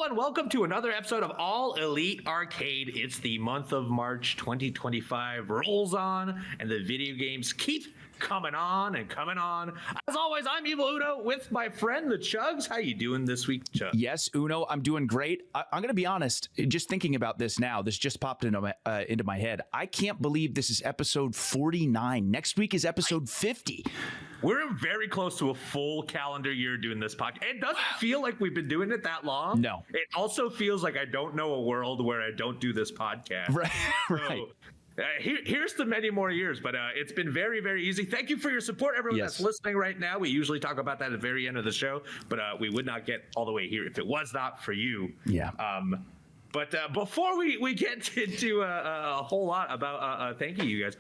Hello and welcome to another episode of All Elite Arcade. It's the month of March 2025 rolls on and the video games keep coming on and coming on. As always, I'm Evil Uno with my friend the Chugs. How you doing this week, Chugs? Yes, Uno, I'm doing great. I'm going to be honest, just thinking about this now, this just popped into my head. I can't believe this is episode 49. Next week is episode 50. We're very close to a full calendar year doing this podcast. It doesn't feel like we've been doing it that long. No. It also feels like I don't know a world where I don't do this podcast. Right, right. Here's to many more years, but it's been very, very easy. Thank you for your support, everyone that's listening right now. We usually talk about that at the very end of the show, but we would not get all the way here if it was not for you. Yeah. But before we get into a whole lot about thanking you guys,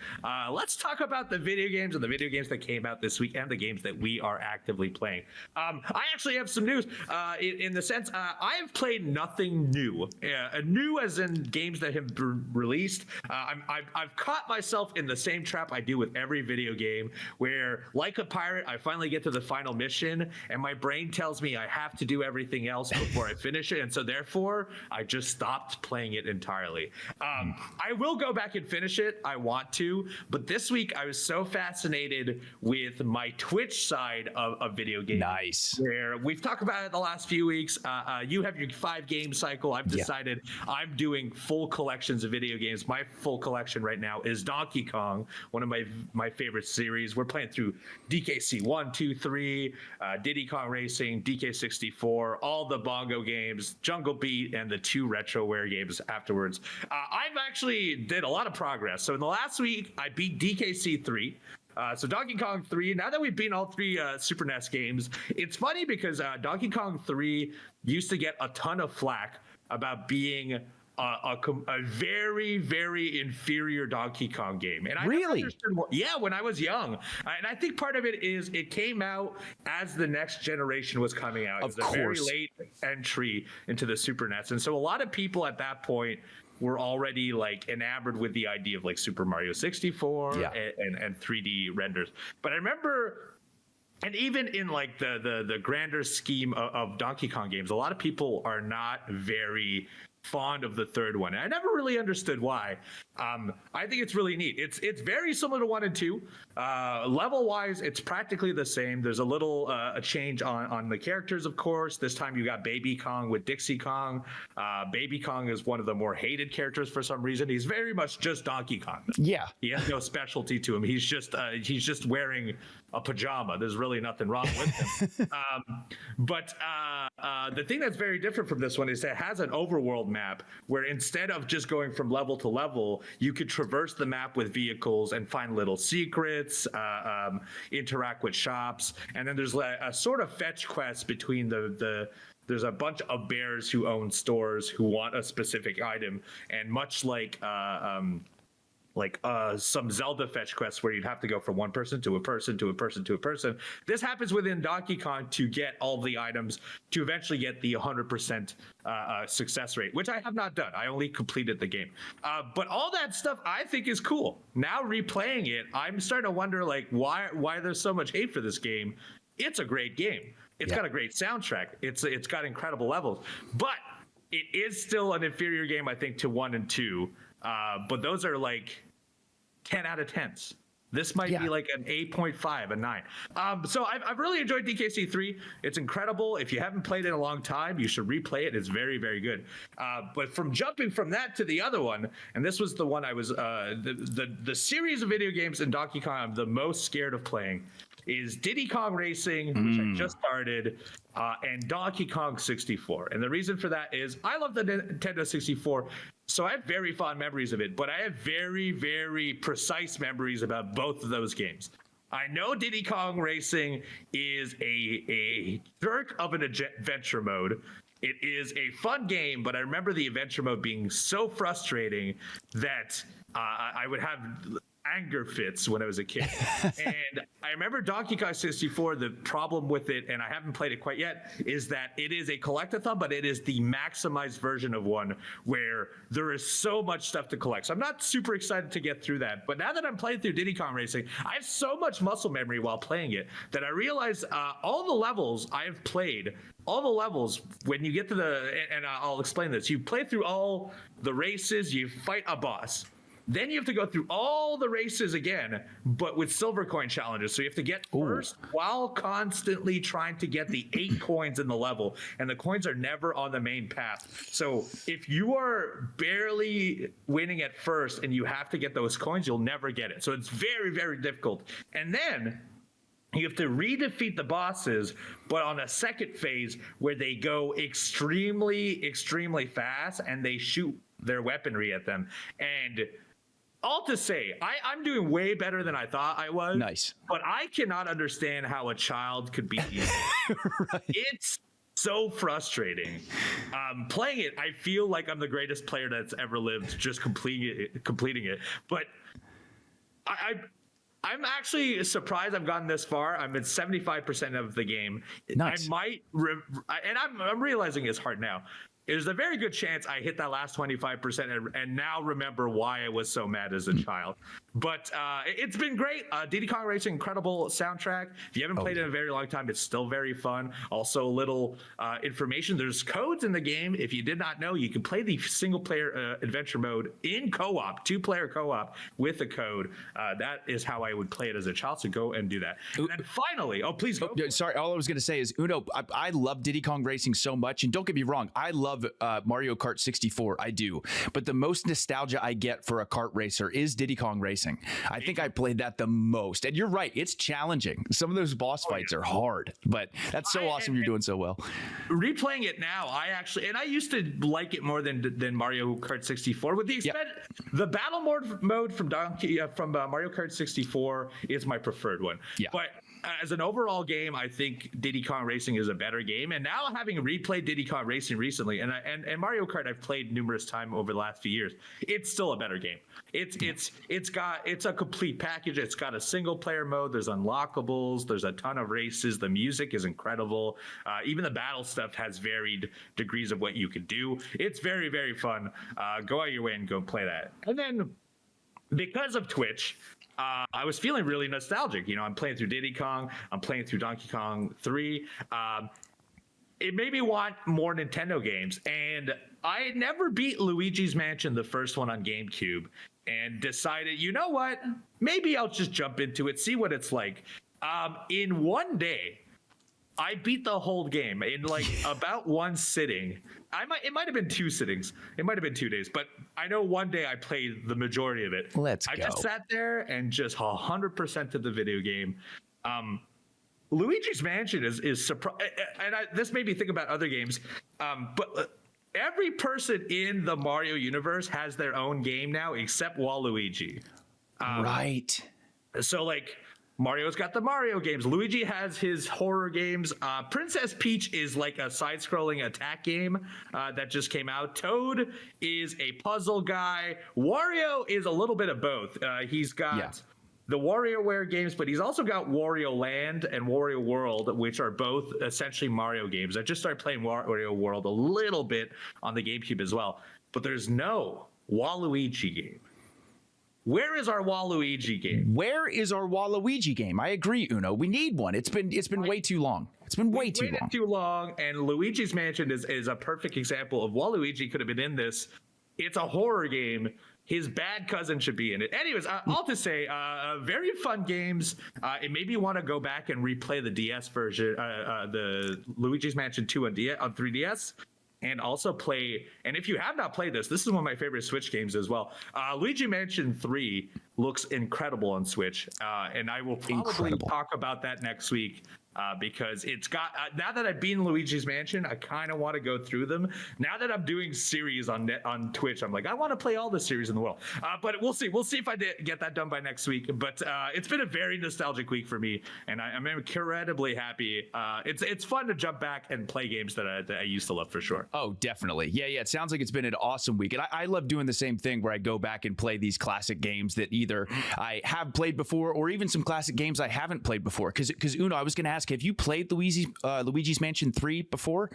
let's talk about the video games and the video games that came out this week and the games that we are actively playing. I actually have some news in the sense I have played nothing new. New as in games that have been released. I've caught myself in the same trap I do with every video game where, like a pirate, I finally get to the final mission and my brain tells me I have to do everything else before I finish it. And so therefore, I just stopped playing it entirely. I will go back and finish it. I want to, but this week I was so fascinated with my Twitch side of video games. Nice. Where we've talked about it the last few weeks. You have your 5-game cycle. I've decided I'm doing full collections of video games. My full collection right now is Donkey Kong, one of my favorite series. We're playing through DKC 1, 2, 3, Diddy Kong Racing, DK64, all the bongo games, Jungle Beat, and the 2 retroware games afterwards. I've actually did a lot of progress. So in the last week, I beat DKC 3. So Donkey Kong 3, now that we've beaten all 3 Super NES games, it's funny because Donkey Kong 3 used to get a ton of flack about being a very, very inferior Donkey Kong game. And I really? Yeah, when I was young. And I think part of it is it came out as the next generation was coming out. It was a very late entry into the Super NES. And so a lot of people at that point were already like enamored with the idea of like Super Mario 64 and 3D renders. But I remember, and even in like the grander scheme of Donkey Kong games, a lot of people are not very fond of the third one. And I never really understood why. I think it's really neat. It's very similar to 1 and 2. Level wise, it's practically the same. There's a little a change on the characters, of course. This time you got Baby Kong with Dixie Kong. Baby Kong is one of the more hated characters for some reason. He's very much just Donkey Kong. Yeah. He has no specialty to him. He's just wearing a pajama. There's really nothing wrong with him. But the thing that's very different from this one is it has an overworld map where instead of just going from level to level, you could traverse the map with vehicles and find little secrets, interact with shops, and then there's a sort of fetch quest between there's a bunch of bears who own stores who want a specific item, and much like some Zelda fetch quests where you'd have to go from one person to a person to a person to a person. This happens within Donkey Kong to get all the items to eventually get the 100% success rate, which I have not done. I only completed the game. But all that stuff I think is cool. Now replaying it, I'm starting to wonder like why there's so much hate for this game. It's a great game. It's got a great soundtrack. It's got incredible levels, but it is still an inferior game, I think, to 1 and 2. But those are like 10 out of 10s. This might be like an 8.5, a 9. So I've really enjoyed DKC 3. It's incredible. If you haven't played it in a long time, you should replay it. It's very, very good. But from jumping from that to the other one, and this was the one I was, the series of video games in Donkey Kong I'm the most scared of playing is Diddy Kong Racing, which I just started, and Donkey Kong 64. And the reason for that is I love the Nintendo 64, so I have very fond memories of it, but I have very, very precise memories about both of those games. I know Diddy Kong Racing is a jerk of an adventure mode. It is a fun game, but I remember the adventure mode being so frustrating that I would have anger fits when I was a kid. And I remember Donkey Kong 64, the problem with it, and I haven't played it quite yet, is that it is a collectathon, but it is the maximized version of one where there is so much stuff to collect. So I'm not super excited to get through that. But now that I'm playing through Diddy Kong Racing, I have so much muscle memory while playing it that I realize all the levels I have played all the levels, when you get to and I'll explain this, you play through all the races, you fight a boss. Then you have to go through all the races again, but with silver coin challenges. So you have to get first while constantly trying to get the 8 coins in the level. And the coins are never on the main path. So if you are barely winning at first and you have to get those coins, you'll never get it. So it's very, very difficult. And then you have to redefeat the bosses, but on a second phase where they go extremely, extremely fast and they shoot their weaponry at them. And all to say, I'm doing way better than I thought I was. Nice. But I cannot understand how a child could be right. It's so frustrating. Playing it, I feel like I'm the greatest player that's ever lived just completing it. But I'm actually surprised I've gotten this far. I'm at 75% of the game. Nice. I might, and I'm realizing it's hard now. There's a very good chance I hit that last 25% and now remember why I was so mad as a child. But it's been great. Diddy Kong Racing, incredible soundtrack. If you haven't played it in a very long time, it's still very fun. Also, a little information. There's codes in the game. If you did not know, you can play the single-player adventure mode in co-op, 2-player co-op with a code. That is how I would play it as a child, so go and do that. And then finally, please go. Sorry, all I was going to say is, Uno, I love Diddy Kong Racing so much, and don't get me wrong, I love Mario Kart 64. I do. But the most nostalgia I get for a kart racer is Diddy Kong Racing. I think I played that the most. And you're right. It's challenging. Some of those boss fights are hard, but that's so awesome. You're doing so well. Replaying it now, I used to like it more than Mario Kart 64. With the the battle mode from Mario Kart 64 is my preferred one. Yeah. But as an overall game, I think Diddy Kong Racing is a better game. And now having replayed Diddy Kong Racing recently, and Mario Kart I've played numerous times over the last few years, it's still a better game. It's a complete package. It's got a single player mode. There's unlockables. There's a ton of races. The music is incredible. Even the battle stuff has varied degrees of what you can do. It's very, very fun. Go out your way and go play that. And then because of Twitch, I was feeling really nostalgic. You know, I'm playing through Diddy Kong. I'm playing through Donkey Kong 3. It made me want more Nintendo games. And I had never beat Luigi's Mansion, the first one on GameCube, and decided, you know what? Maybe I'll just jump into it, see what it's like. In one day, I beat the whole game in like about one sitting. It might have been 2 sittings. It might have been 2 days, but I know one day I played the majority of it. I just sat there and just 100% to the video game. Luigi's Mansion is surprise, and this made me think about other games. But every person in the Mario universe has their own game now, except Waluigi. Right. So like, Mario's got the Mario games. Luigi has his horror games. Princess Peach is like a side-scrolling attack game that just came out. Toad is a puzzle guy. Wario is a little bit of both. He's got the WarioWare games, but he's also got Wario Land and Wario World, which are both essentially Mario games. I just started playing Wario World a little bit on the GameCube as well. But there's no Waluigi game. Where is our Waluigi game? Where is our Waluigi game? I agree, Uno. We need one. It's been way too long. It's been way too long. Too long. And Luigi's Mansion is a perfect example of Waluigi could have been in this. It's a horror game. His bad cousin should be in it. Anyways, all to say, very fun games. It made me want to go back and replay the DS version, the Luigi's Mansion 2 on 3DS. And also play, and if you have not played this is one of my favorite Switch games as well. Luigi Mansion 3 looks incredible on Switch, and I will probably talk about that next week. Because it's got now that I've beaten Luigi's Mansion, I kind of want to go through them. Now that I'm doing series on Twitch, I'm like, I want to play all the series in the world. But we'll see. We'll see if I get that done by next week. But it's been a very nostalgic week for me, and I'm incredibly happy. It's fun to jump back and play games that I used to love for sure. Oh, definitely. Yeah. It sounds like it's been an awesome week, and I love doing the same thing where I go back and play these classic games that either I have played before or even some classic games I haven't played before. Because Uno, I was going to ask, have you played Luigi's Mansion 3 before?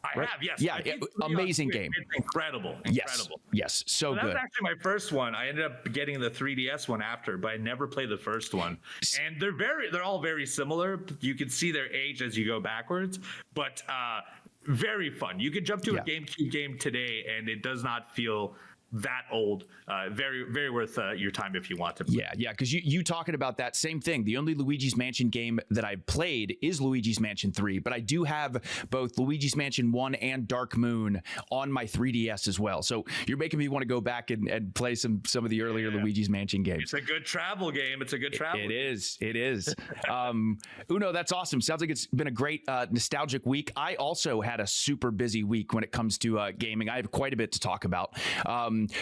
I have, yes. Yeah, I think 3 on amazing Switch, game. It's incredible. Yes, so That good. was actually my first one. I ended up getting the 3DS one after, but I never played the first one. And they're all very similar. You can see their age as you go backwards, but very fun. You can jump to a GameCube game today, and it does not feel that old. Very, very worth your time if you want to play. Yeah, because you talking about that same thing. The only Luigi's Mansion game that I've played is Luigi's Mansion 3, but I do have both Luigi's Mansion 1 and Dark Moon on my 3DS as well. So you're making me want to go back and play some of the earlier Luigi's Mansion games. It's a good travel game. It is. Uno, that's awesome. Sounds like it's been a great nostalgic week. I also had a super busy week when it comes to gaming. I have quite a bit to talk about.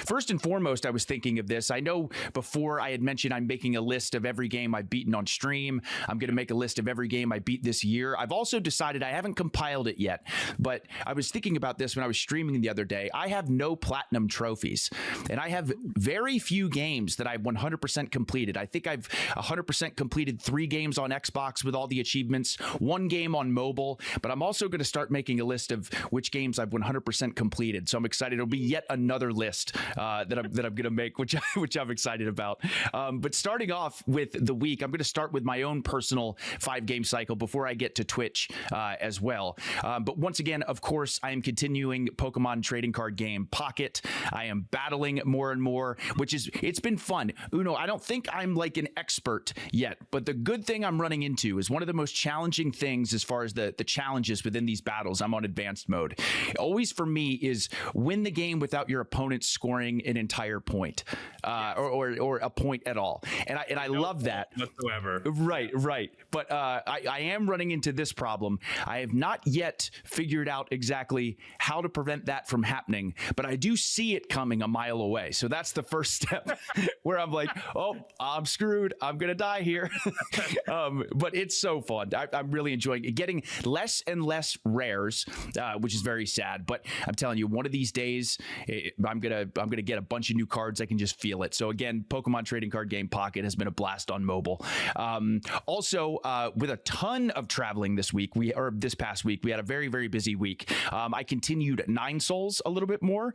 First and foremost, I was thinking of this. I know before I had mentioned I'm making a list of every game I've beaten on stream. I'm going to make a list of every game I beat this year. I've also decided, I haven't compiled it yet, but I was thinking about this when I was streaming the other day. I have no platinum trophies, and I have very few games that I've 100% completed. I think I've 100% completed 3 games on Xbox with all the achievements, 1 game on mobile, but I'm also going to start making a list of which games I've 100% completed. So I'm excited. It'll be yet another list that I'm going to make, which I'm excited about. But starting off with the week, I'm going to start with my own personal 5-game cycle before I get to Twitch as well. But once again, of course, I am continuing Pokemon trading card game Pocket. I am battling more and more, it's been fun. Uno, I don't think I'm like an expert yet, but the good thing I'm running into is one of the most challenging things as far as the challenges within these battles. I'm on advanced mode. Always for me is win the game without your opponent scoring an entire point or a point at all. And I love that. Whatsoever. Right. But I am running into this problem. I have not yet figured out exactly how to prevent that from happening, but I do see it coming a mile away. So that's the first step where I'm like, oh, I'm screwed. I'm going to die here. But it's so fun. I'm really enjoying it. Getting less and less rares, which is very sad. But I'm telling you, one of these days, I'm gonna get a bunch of new cards. I can just feel it. So again, Pokemon trading card game Pocket has been a blast on mobile. Also, with a ton of traveling this past week, we had a very, very busy week. I continued Nine Souls a little bit more,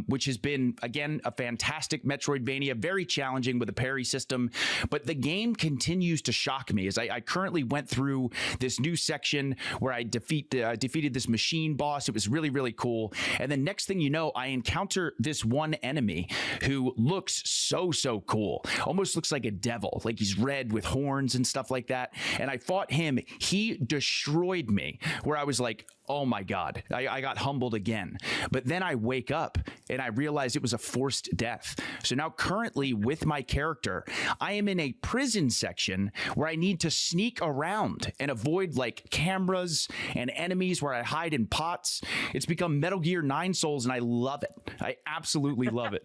which has been again a fantastic Metroidvania, very challenging with a parry system. But the game continues to shock me as I currently went through this new section where I defeated this machine boss. It was really, really cool. And then next thing you know, I encounter this one enemy who looks so cool. Almost looks like a devil, like he's red with horns and stuff like that. And I fought him. He destroyed me, where I was like, oh my God, I got humbled again. But then I wake up and I realize it was a forced death. So now currently with my character, I am in a prison section where I need to sneak around and avoid like cameras and enemies, where I hide in pots. It's become Metal Gear 9 Souls, and I love it. I absolutely love it.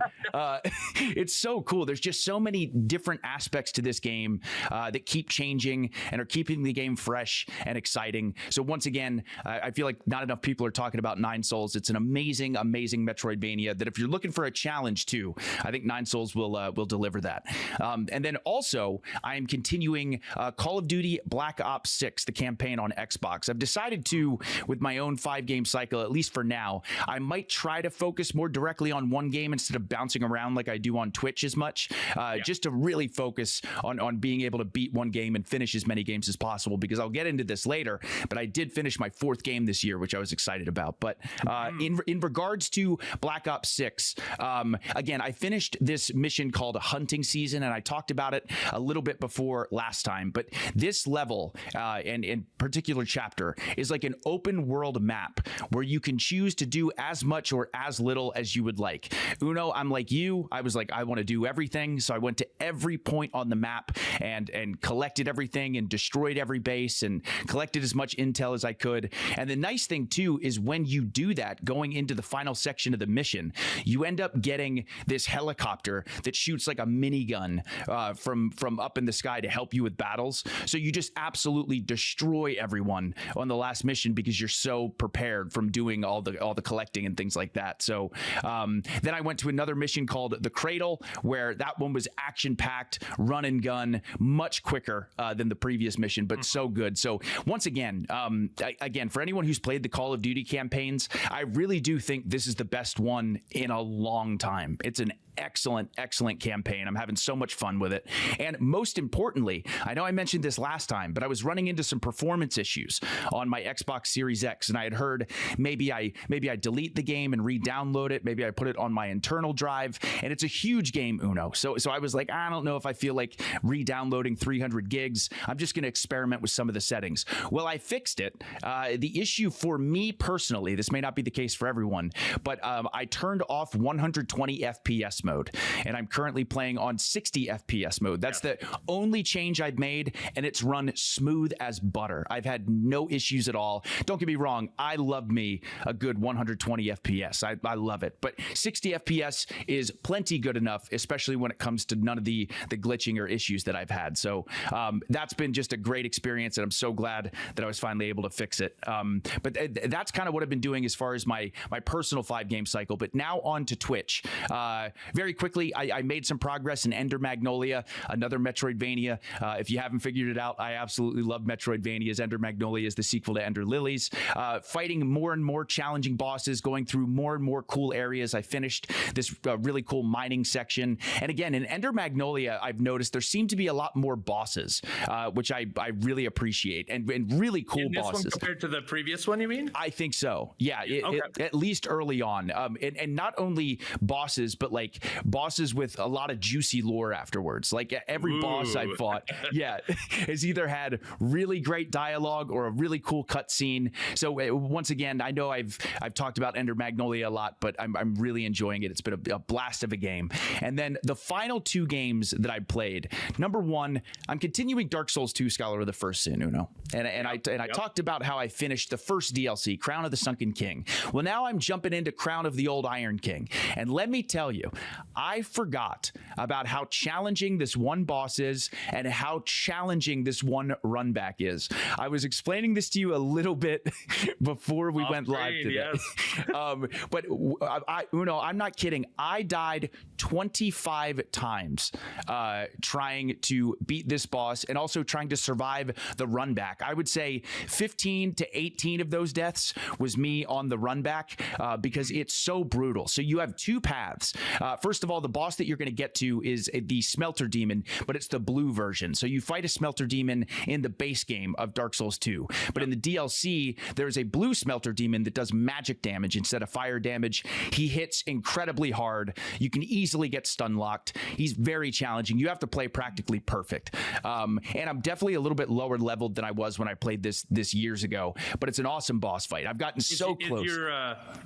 It's so cool. There's just so many different aspects to this game that keep changing and are keeping the game fresh and exciting. So once again, I feel like not enough people are talking about Nine Souls. It's an amazing Metroidvania that if you're looking for a challenge too, I think Nine Souls will deliver that. And then also, I am continuing Call of Duty Black Ops 6, the campaign on Xbox. I've decided to, with my own 5-game cycle, at least for now, I might try to focus more directly on one game instead of bouncing around like I do on Twitch as much, just to really focus on being able to beat one game and finish as many games as possible, because I'll get into this later, but I did finish my 4th game this year, which I was excited about. But in regards to Black Ops 6, again, I finished this mission called Hunting Season, and I talked about it a little bit before last time, but this level and in particular chapter is like an open world map where you can choose to do as much or as little as you would like. Uno, I'm like you. I was like, I want to do everything. So I went to every point on the map and collected everything and destroyed every base and collected as much intel as I could. And the nice thing too is when you do that, going into the final section of the mission, you end up getting this helicopter that shoots like a minigun from up in the sky to help you with battles. So you just absolutely destroy everyone on the last mission because you're so prepared from doing all the collecting and things like that. So then I went to another mission called The Cradle, where that one was action-packed, run and gun, much quicker than the previous mission, but so good. So once again, for anyone who's who's played the Call of Duty campaigns, I really do think this is the best one in a long time. It's an excellent campaign. I'm having so much fun with it. And most importantly, I know I mentioned this last time, but I was running into some performance issues on my Xbox Series X, and I had heard maybe I delete the game and re-download it. Maybe I put it on my internal drive, and it's a huge game, Uno. So I was like, I don't know if I feel like re-downloading 300 gigs. I'm just going to experiment with some of the settings. Well, I fixed it. The issue for me personally, this may not be the case for everyone, but I turned off 120 FPS mode, and I'm currently playing on 60 FPS mode. That's the only change I've made, and it's run smooth as butter. I've had no issues at all. Don't get me wrong, I love me a good 120 FPS. I love it, but 60 FPS is plenty good enough, especially when it comes to none of the glitching or issues that I've had. So that's been just a great experience, and I'm so glad that I was finally able to fix it. But that's kind of what I've been doing as far as my personal 5-game cycle. But now on to Twitch. Very quickly, I made some progress in Ender Magnolia, another Metroidvania. If you haven't figured it out, I absolutely love Metroidvanias. Ender Magnolia is the sequel to Ender Lilies. Fighting more and more challenging bosses, going through more and more cool areas. I finished this really cool mining section. And again, in Ender Magnolia, I've noticed there seem to be a lot more bosses, which I really appreciate, and really cool in this bosses. One compared to the previous one, you mean? I think so. Yeah, at least early on. And not only bosses, but like bosses with a lot of juicy lore afterwards. Like every boss I've fought, has either had really great dialogue or a really cool cutscene. So once again, I know I've talked about Ender Magnolia a lot, but I'm really enjoying it. It's been a blast of a game. And then the final 2 games that I played. Number 1, I'm continuing Dark Souls 2 Scholar of the First Sin, Uno. And I talked about how I finished the first DLC, Crown of the Sunken King. Well, now I'm jumping into Crown of the Old Iron King. And let me tell you, I forgot about how challenging this one boss is and how challenging this one run back is. I was explaining this to you a little bit before we went live today. Yes. But Uno, I'm not kidding. I died 25 times trying to beat this boss and also trying to survive the run back. I would say 15 to 18 of those deaths was me on the run back because it's so brutal. So you have 2 paths. First of all, the boss that you're going to get to is the Smelter Demon, but it's the blue version. So you fight a Smelter Demon in the base game of Dark Souls 2. But in the DLC, there's a blue Smelter Demon that does magic damage instead of fire damage. He hits incredibly hard. You can easily get stun locked. He's very challenging. You have to play practically perfect. And I'm definitely a little bit lower leveled than I was when I played this years ago, but it's an awesome boss fight. I've gotten so close.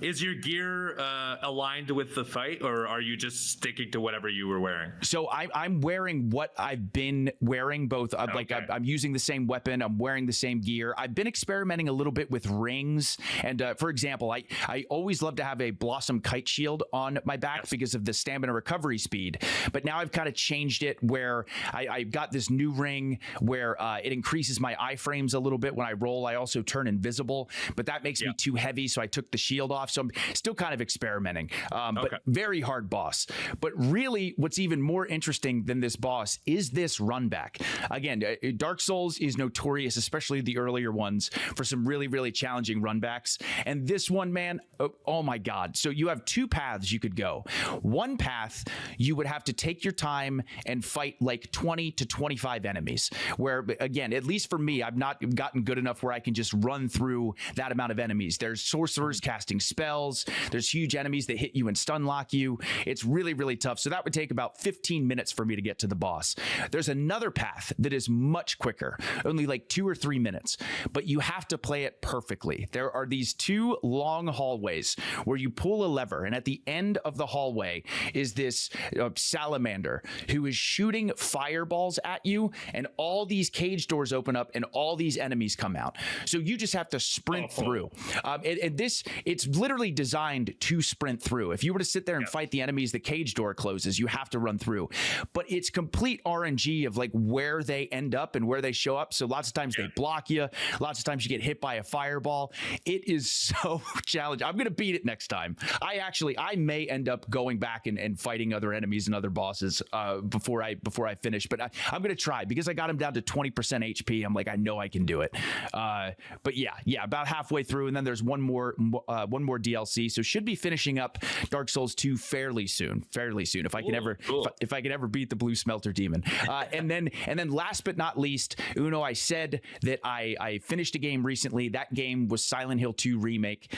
Is your gear aligned with the fight, or are you just sticking to whatever you were wearing? So I'm wearing what I've been wearing, both like I'm using the same weapon, I'm wearing the same gear. I've been experimenting a little bit with rings, and for example, I always love to have a Blossom Kite Shield on my back because of the stamina recovery speed, but now I've kind of changed it where I've got this new ring where it increases my iframes a little bit when I roll. I also turn invisible, but that makes me too heavy, so I took the shield off. So I'm still kind of experimenting, but very hard boss. But really, what's even more interesting than this boss is this run back. Again, Dark Souls is notorious, especially the earlier ones, for some really, really challenging run backs. And this one, man, oh my God. So you have 2 paths you could go. One path, you would have to take your time and fight like 20 to 25 enemies, where, again, at least for me, I've not gotten good enough where I can just run through that amount of enemies. There's sorcerers casting spells. There's huge enemies that hit you and stun lock you. It's really, really tough. So that would take about 15 minutes for me to get to the boss. There's another path that is much quicker, only like 2 or 3 minutes, but you have to play it perfectly. There are these 2 long hallways where you pull a lever, and at the end of the hallway is this salamander who is shooting fireballs at you, and all these cage doors open up and all these enemies come out. So you just have to sprint through. And this, it's literally designed to sprint through. If you were to sit there and fight the enemies enemies, the cage door closes. You have to run through. But it's complete RNG of like where they end up and where they show up. So lots of times they block you. Lots of times you get hit by a fireball. It is so challenging. I'm going to beat it next time. I may end up going back and fighting other enemies and other bosses before I finish. But I'm going to try because I got him down to 20% HP. I'm like, I know I can do it. But yeah, about halfway through. And then there's one more DLC. So should be finishing up Dark Souls 2 fairly soon. If I can if I can ever beat the blue smelter demon. And then last but not least, Uno, I said that I finished a game recently. That game was Silent Hill 2 Remake.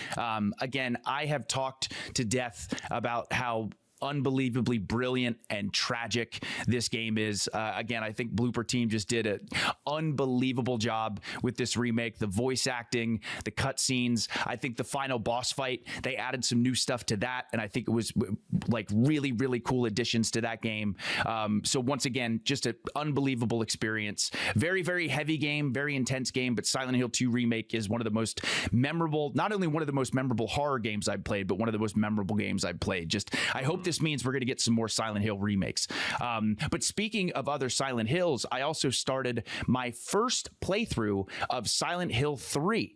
Again, I have talked to death about how unbelievably brilliant and tragic this game is. Again, I think Blooper Team just did an unbelievable job with this remake. The voice acting, the cutscenes. I think the final boss fight, they added some new stuff to that, and I think it was like really, really cool additions to that game. So once again, just an unbelievable experience. Very, very heavy game, very intense game, but Silent Hill 2 Remake is one of the most memorable, not only one of the most memorable horror games I've played, but one of the most memorable games I've played. I hope this means we're going to get some more Silent Hill remakes. But speaking of other Silent Hills, I also started my first playthrough of Silent Hill 3,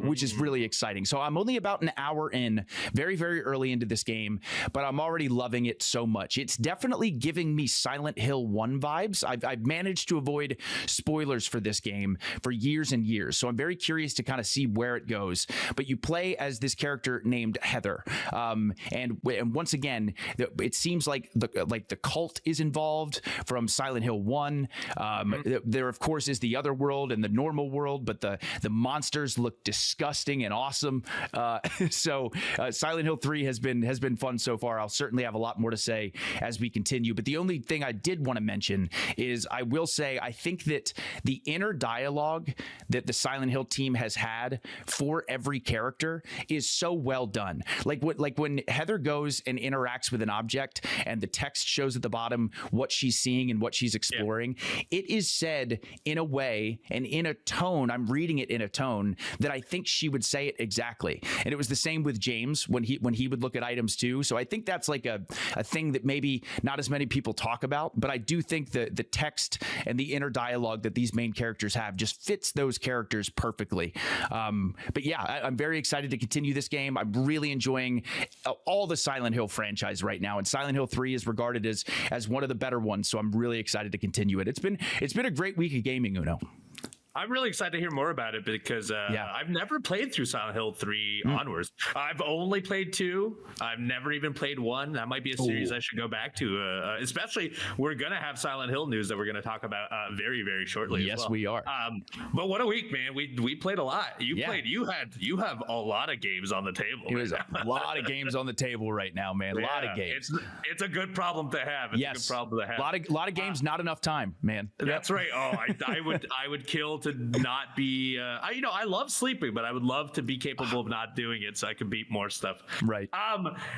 which is really exciting. So I'm only about an hour in, very, very early into this game, but I'm already loving it so much. It's definitely giving me Silent Hill 1 vibes. I've managed to avoid spoilers for this game for years and years, so I'm very curious to kind of see where it goes. But you play as this character named Heather, and once again, it seems like the cult is involved from Silent Hill 1. There, of course, is the other world and the normal world, but the monsters look disgusting and awesome. So Silent Hill 3 has been fun so far. I'll certainly have a lot more to say as we continue. But the only thing I did want to mention is I will say I think that the inner dialogue that the Silent Hill team has had for every character is so well done. Like when Heather goes and interacts with an object and the text shows at the bottom what she's seeing and what she's exploring, it is said in a way and in a tone, I'm reading it in a tone that I think she would say it exactly. And it was the same with James when he would look at items too. So I think that's like a thing that maybe not as many people talk about, but I do think the text and the inner dialogue that these main characters have just fits those characters perfectly. But yeah, I'm very excited to continue this game. I'm really enjoying all the Silent Hill franchise right now, and Silent Hill 3 is regarded as one of the better ones, so I'm really excited to continue it. It's been a great week of gaming, Uno. I'm really excited to hear more about it because I've never played through Silent Hill 3 onwards. I've only played 2. I've never even played 1. That might be a series I should go back to, especially we're going to have Silent Hill news that we're going to talk about very, very shortly. Yes, as well. we are. But what a week, man. We played a lot. You have a lot of games on the table. There's a lot of games on the table right now, man. A lot of games. It's a good problem to have. It's a good problem to have. A lot of games, not enough time, man. That's right. Oh, I would kill to not be I love sleeping, but I would love to be capable of not doing it so I could beat more stuff. Right.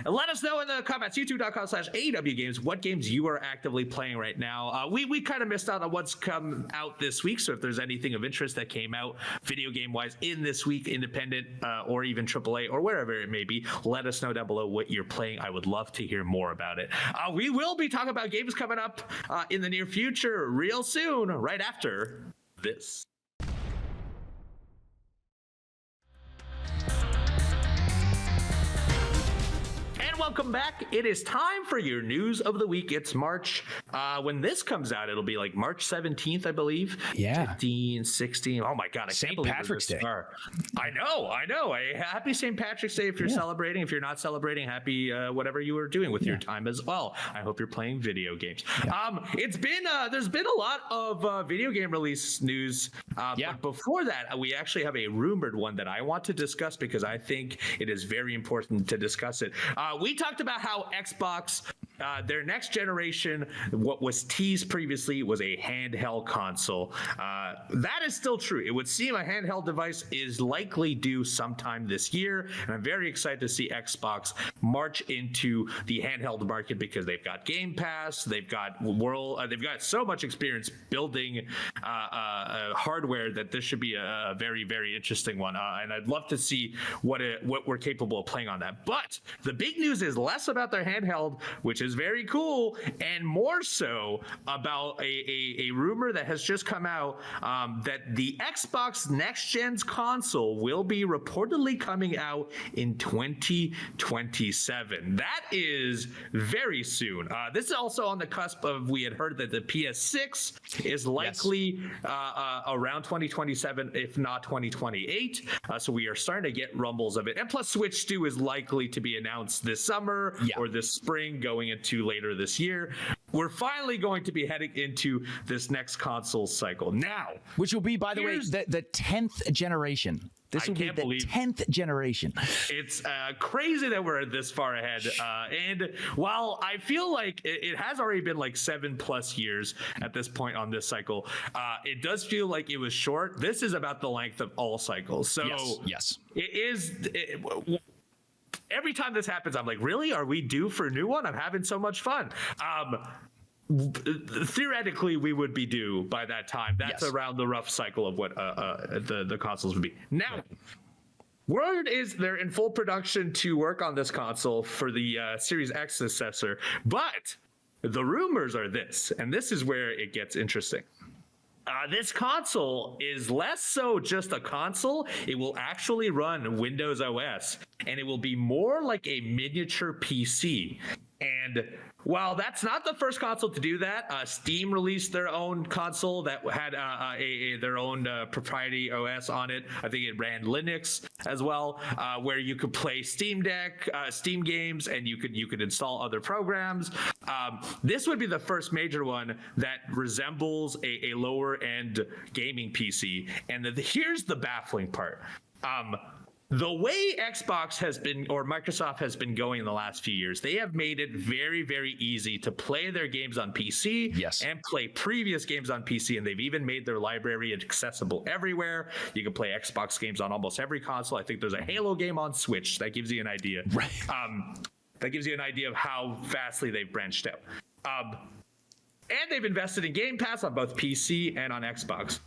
Let us know in the comments, youtube.com/AEW games, what games you are actively playing right now. We kind of missed out on what's come out this week, so if there's anything of interest that came out video game wise in this week, independent or even AAA or wherever it may be, let us know down below what you're playing. I would love to hear more about it. We will be talking about games coming up in the near future real soon, right after this. Welcome back. It is time for your news of the week. It's March. When this comes out, it'll be like March 17th, I believe. Yeah. 15, 16. Oh my God. I St. can't believe Patrick's Day. I know. Happy St. Patrick's Day if you're celebrating. If you're not celebrating, happy whatever you are doing with your time as well. I hope you're playing video games. Yeah. It's been there's been a lot of video game release news. But before that, we actually have a rumored one that I want to discuss because I think it is very important to discuss it. We talked about how Xbox Their next generation, what was teased previously, was a handheld console. That is still true. It would seem a handheld device is likely due sometime this year, and I'm very excited to see Xbox march into the handheld market because they've got Game Pass, they've got they've got so much experience building hardware that this should be a very, very interesting one. And I'd love to see what we're capable of playing on that. But the big news is less about their handheld, which is very cool, and more so about a rumor that has just come out that the Xbox Next Gen's console will be reportedly coming out in 2027. That is very soon. This is also on the cusp of, we had heard that the PS6 is likely around 2027, if not 2028. So we are starting to get rumbles of it. And plus Switch 2 is likely to be announced this summer or this spring, going into later this year. We're finally going to be heading into this next console cycle now, which will be, by the way, the 10th generation. This will be the 10th generation. It's crazy that we're this far ahead. And while I feel like it has already been like 7+ years at this point on this cycle, it does feel like it was short. This is about the length of all cycles. So yes. It is. Every time this happens, I'm like, really? Are we due for a new one? I'm having so much fun. Theoretically, we would be due by that time. That's around the rough cycle of what the consoles would be. Now, word is they're in full production to work on this console for the Series X successor, but the rumors are this, and this is where it gets interesting. This console is less so just a console. It will actually run Windows OS, and it will be more like a miniature PC. And while that's not the first console to do that, Steam released their own console that had their own proprietary OS on it. I think it ran Linux as well, where you could play Steam Deck, Steam games, and you could install other programs. This would be the first major one that resembles a lower end gaming PC. And here's the baffling part. The way Xbox has been, or Microsoft has been going in the last few years, they have made it very, very easy to play their games on PC and play previous games on PC. And they've even made their library accessible everywhere. You can play Xbox games on almost every console. I think there's a Halo game on Switch. That gives you an idea. Right. That gives you an idea of how vastly they've branched out. And they've invested in Game Pass on both PC and on Xbox.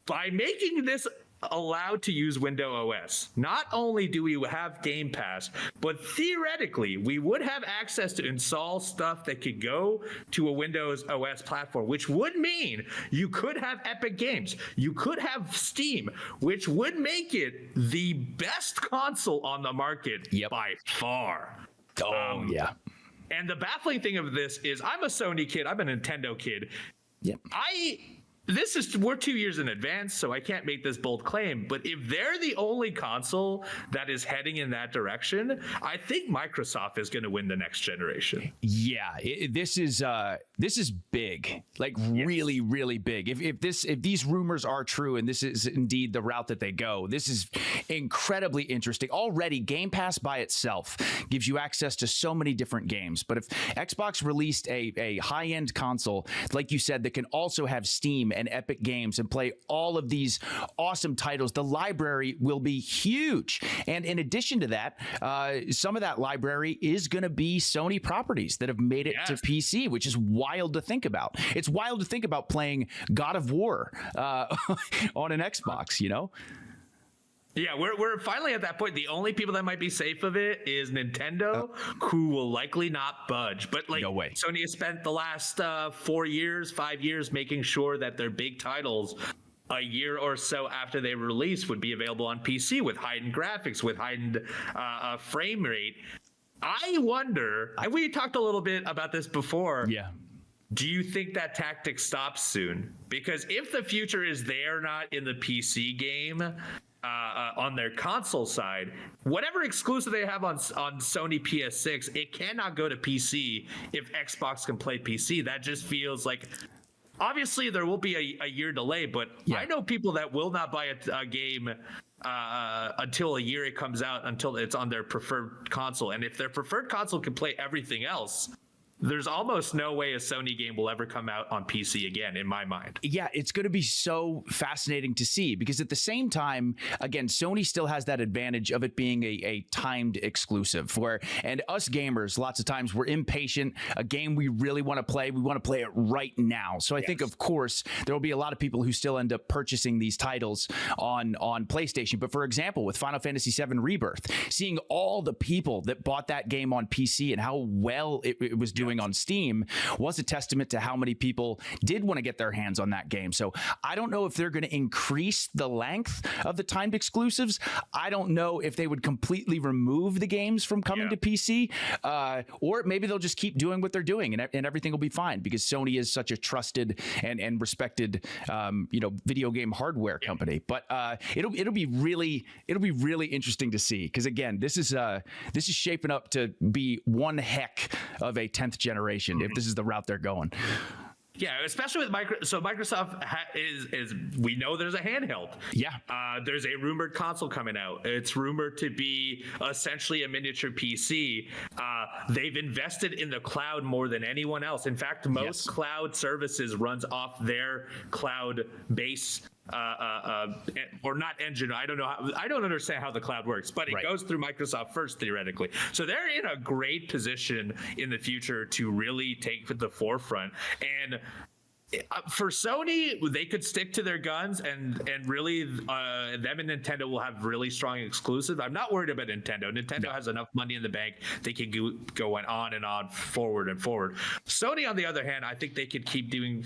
By making this allowed to use Windows OS, not only do we have Game Pass, but theoretically we would have access to install stuff that could go to a Windows OS platform, which would mean you could have Epic Games, you could have Steam, which would make it the best console on the market by far. And the baffling thing of this is, I'm a Sony kid, I'm a Nintendo kid. We're 2 years in advance, so I can't make this bold claim, but if they're the only console that is heading in that direction, I think Microsoft is going to win the next generation. This is big, like really, really big. If these rumors are true and this is indeed the route that they go, this is incredibly interesting. Already, Game Pass by itself gives you access to so many different games, but if Xbox released a high-end console, like you said, that can also have Steam and Epic Games and play all of these awesome titles, the library will be huge. And in addition to that, some of that library is going to be Sony properties that have made it to PC, which is wild to think about. It's wild to think about playing God of War on an Xbox, you know? Yeah, we're finally at that point. The only people that might be safe of it is Nintendo, who will likely not budge. But like, no way. Sony has spent the last 5 years making sure that their big titles, a year or so after they release, would be available on PC with heightened graphics, with heightened frame rate. I wonder, we talked a little bit about this before. Do you think that tactic stops soon? Because if the future is they're not in the PC game, on their console side, whatever exclusive they have on Sony PS6, it cannot go to PC if Xbox can play PC. That just feels like, obviously there will be a year delay, but I know people that will not buy a game until a year it comes out, until it's on their preferred console. And if their preferred console can play everything else, there's almost no way a Sony game will ever come out on PC again, in my mind. Yeah, it's going to be so fascinating to see, because at the same time, again, Sony still has that advantage of it being a timed exclusive, and us gamers, lots of times we're impatient. A game we really want to play, we want to play it right now. So I think, of course, there will be a lot of people who still end up purchasing these titles on PlayStation. But for example, with Final Fantasy VII Rebirth, seeing all the people that bought that game on PC and how well it was doing on Steam was a testament to how many people did want to get their hands on that game. So I don't know if they're going to increase the length of the timed exclusives. I don't know if they would completely remove the games from coming to PC, or maybe they'll just keep doing what they're doing and everything will be fine, because Sony is such a trusted and respected video game hardware company. But it'll be really interesting to see, because again, this is shaping up to be one heck of a 10th generation if this is the route they're going. Yeah, especially with Microsoft is we know there's a handheld. Yeah. There's a rumored console coming out. It's rumored to be essentially a miniature PC. They've invested in the cloud more than anyone else. In fact, most cloud services runs off their cloud base. Or not engine. I don't know. I don't understand how the cloud works, but it goes through Microsoft first, theoretically. So they're in a great position in the future to really take the forefront. And for Sony, they could stick to their guns and really them and Nintendo will have really strong exclusives. I'm not worried about Nintendo. Nintendo has enough money in the bank. They can go on and on, forward and forward. Sony, on the other hand, I think they could keep doing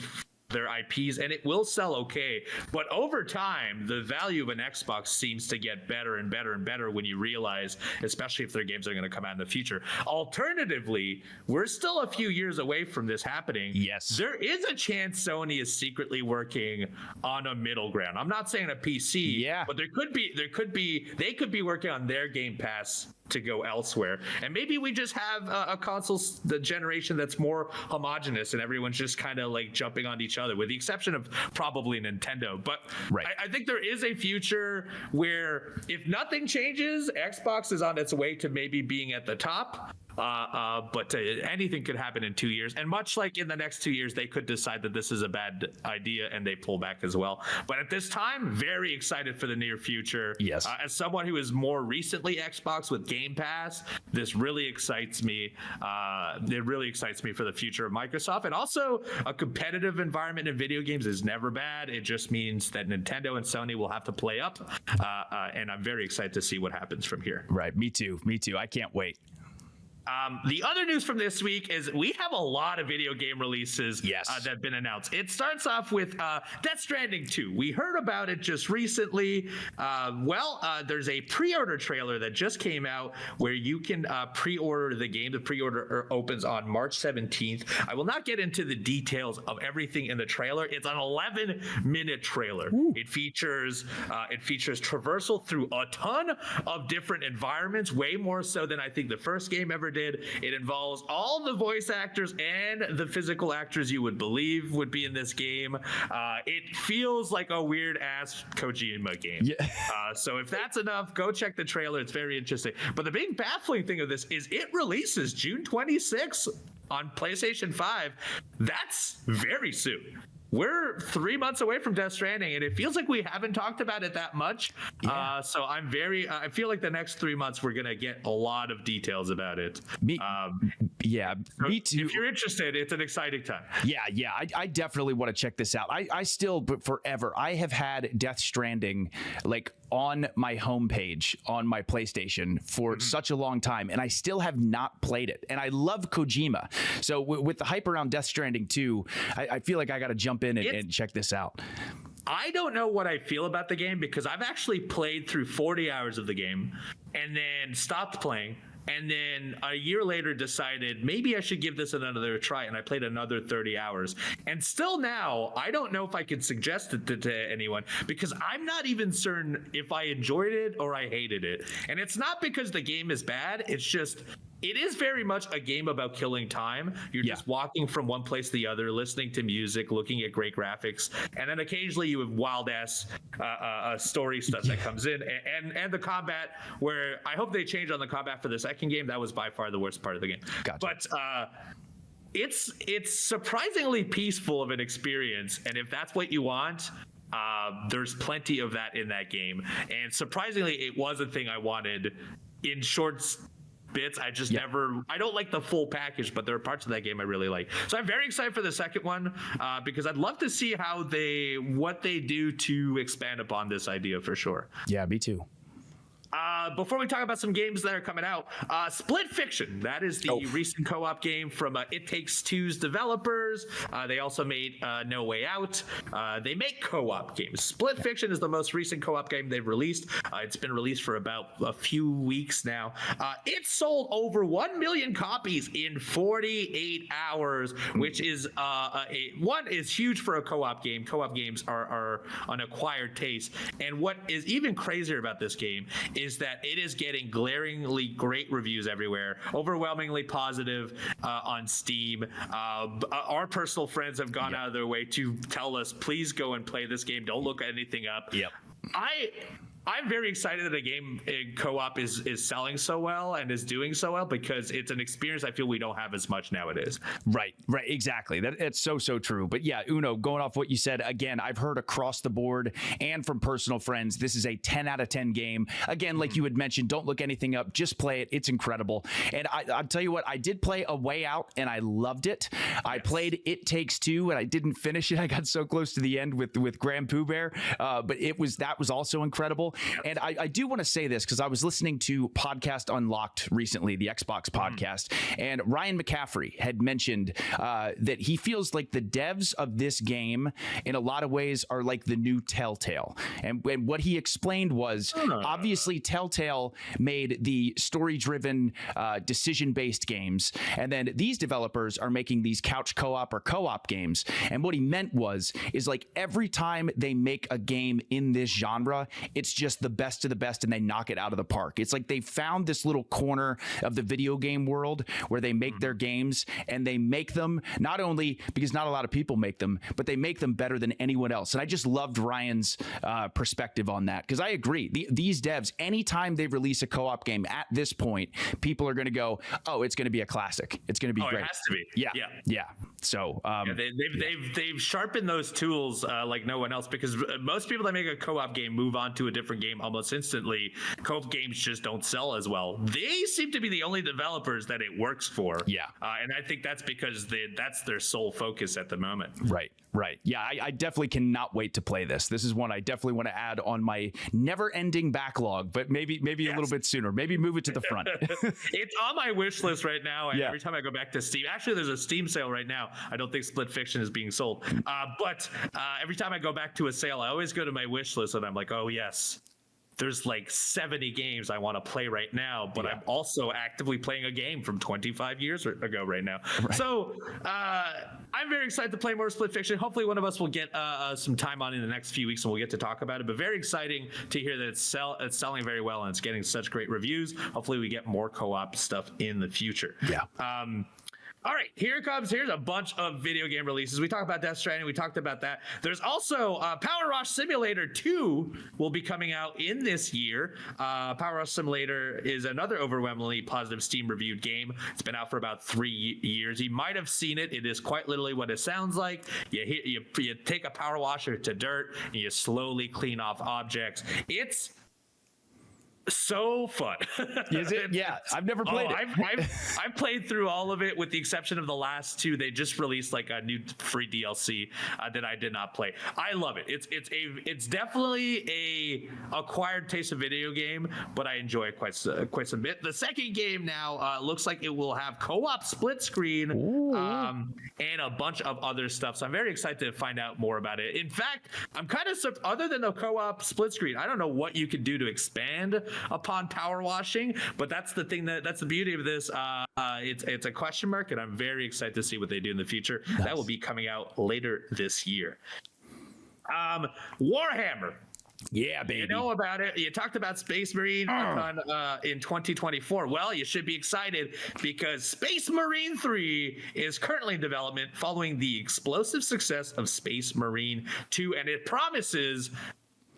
their IPs and it will sell okay, but over time the value of an Xbox seems to get better and better and better when you realize, especially if their games are going to come out in the future. Alternatively, we're still a few years away from this happening. Yes, there is a chance Sony is secretly working on a middle ground. I'm not saying a PC, but they could be working on their Game Pass to go elsewhere, and maybe we just have a console the generation that's more homogenous and everyone's just kind of like jumping on each other, with the exception of probably Nintendo. But I think there is a future where if nothing changes, Xbox is on its way to maybe being at the top. But anything could happen in 2 years, and much like in the next 2 years, they could decide that this is a bad idea and they pull back as well. But at this time, very excited for the near future. Yes. As someone who is more recently Xbox with Game Pass, this really excites me. It really excites me for the future of Microsoft, and also a competitive environment in video games is never bad. It just means that Nintendo and Sony will have to play up, and I'm very excited to see what happens from here. Right. Me too. I can't wait. The other news from this week is we have a lot of video game releases that have been announced. It starts off with Death Stranding 2. We heard about it just recently. There's a pre-order trailer that just came out where you can pre-order the game. The pre-order opens on March 17th. I will not get into the details of everything in the trailer. It's an 11-minute trailer. It features traversal through a ton of different environments, way more so than I think the first game ever did. It involves all the voice actors and the physical actors you would believe would be in this game. It feels like a weird ass Kojima game. Yeah. So if that's enough, go check the trailer. It's very interesting. But the big baffling thing of this is it releases June 26th on PlayStation 5. That's very soon. We're 3 months away from Death Stranding, and it feels like we haven't talked about it that much. So I feel like the next 3 months we're going to get a lot of details about it. Me too. If you're interested, it's an exciting time. Yeah. I definitely want to check this out. I still, but forever, I have had Death Stranding like on my homepage on my PlayStation for such a long time, and I still have not played it. And I love Kojima. So with the hype around Death Stranding 2, I feel like I got to jump in and check this out. I don't know what I feel about the game because I've actually played through 40 hours of the game and then stopped playing. And then a year later decided maybe I should give this another try. And I played another 30 hours. And still now, I don't know if I could suggest it to anyone because I'm not even certain if I enjoyed it or I hated it. And it's not because the game is bad. It's just, it is very much a game about killing time. You're just walking from one place to the other, listening to music, looking at great graphics. And then occasionally you have wild ass story stuff that comes in. And the combat, where I hope they change on the combat for the second game. That was by far the worst part of the game. Gotcha. But it's surprisingly peaceful of an experience, and if that's what you want, there's plenty of that in that game. And surprisingly, it was a thing I wanted in short bits. I just I don't like the full package, but there are parts of that game I really like. So I'm very excited for the second one, because I'd love to see what they do to expand upon this idea for sure. Yeah, me too. Before we talk about some games that are coming out, Split Fiction, that is the recent co-op game from It Takes Two's developers. They also made No Way Out. They make co-op games. Split Fiction is the most recent co-op game they've released. It's been released for about a few weeks now. It sold over 1 million copies in 48 hours, which is is huge for a co-op game. Co-op games are an acquired taste. And what is even crazier about this game is that it is getting glaringly great reviews everywhere, overwhelmingly positive on Steam. Our personal friends have gone out of their way to tell us, please go and play this game. Don't look anything up. Yep. I'm very excited that a game in co-op is selling so well and is doing so well, because it's an experience I feel we don't have as much nowadays. Right, exactly. It's so true. But yeah, Uno, going off what you said, again, I've heard across the board and from personal friends, this is a 10 out of 10 game. Again, like you had mentioned, don't look anything up, just play it. It's incredible. And I'll tell you what, I did play A Way Out and I loved it. I played It Takes Two and I didn't finish it. I got so close to the end with Grand Pooh Bear, but that was also incredible. And I do want to say this because I was listening to Podcast Unlocked recently, the Xbox podcast, and Ryan McCaffrey had mentioned that he feels like the devs of this game in a lot of ways are like the new Telltale. And what he explained was obviously Telltale made the story-driven, decision-based games, and then these developers are making these couch co-op or co-op games. And what he meant is like every time they make a game in this genre, it's just the best of the best and they knock it out of the park. It's like they found this little corner of the video game world where they make their games, and they make them not only because not a lot of people make them, but they make them better than anyone else. And I just loved Ryan's perspective on that, because I agree. These devs, anytime they release a co-op game at this point, people are going to go, oh, it's going to be a classic. It's going to be great. It has to be. Yeah. So they've sharpened those tools like no one else, because most people that make a co-op game move on to a different game almost instantly. Co-op games just don't sell as well. They seem to be the only developers that it works for. Yeah. And I think that's because that's their sole focus at the moment. Right. Yeah, I definitely cannot wait to play this. This is one I definitely want to add on my never-ending backlog, but maybe a little bit sooner. Maybe move it to the front. It's on my wish list right now, and every time I go back to Steam, actually there's a Steam sale right now. I don't think Split Fiction is being sold, but every time I go back to a sale, I always go to my wish list and I'm like, oh yes, there's like 70 games I want to play right now, but I'm also actively playing a game from 25 years ago right now. Right. So I'm very excited to play more Split Fiction. Hopefully one of us will get some time on in the next few weeks and we'll get to talk about it, but very exciting to hear that it's selling very well and it's getting such great reviews. Hopefully we get more co-op stuff in the future. Yeah. All right, here's a bunch of video game releases. We talked about Death Stranding. We talked about that. There's also PowerWash Simulator 2 will be coming out in this year. PowerWash Simulator is another overwhelmingly positive Steam-reviewed game. It's been out for about 3 years. You might have seen it. It is quite literally what it sounds like. You take a power washer to dirt, and you slowly clean off objects. It's so fun. Is it? Yeah, I've never played it. I've played through all of it with the exception of the last two. They just released like a new free DLC that I did not play. I love it. It's definitely a acquired taste of video game, but I enjoy it quite some bit. The second game now looks like it will have co-op split screen and a bunch of other stuff. So I'm very excited to find out more about it. In fact, I'm kind of other than the co-op split screen, I don't know what you can do to expand upon power washing, but that's the thing that's the beauty of this. It's a question mark, and I'm very excited to see what they do in the future. Nice. That will be coming out later this year. Warhammer. Yeah, baby. You know about it. You talked about Space Marine in 2024. Well, you should be excited because Space Marine 3 is currently in development following the explosive success of Space Marine 2, and it promises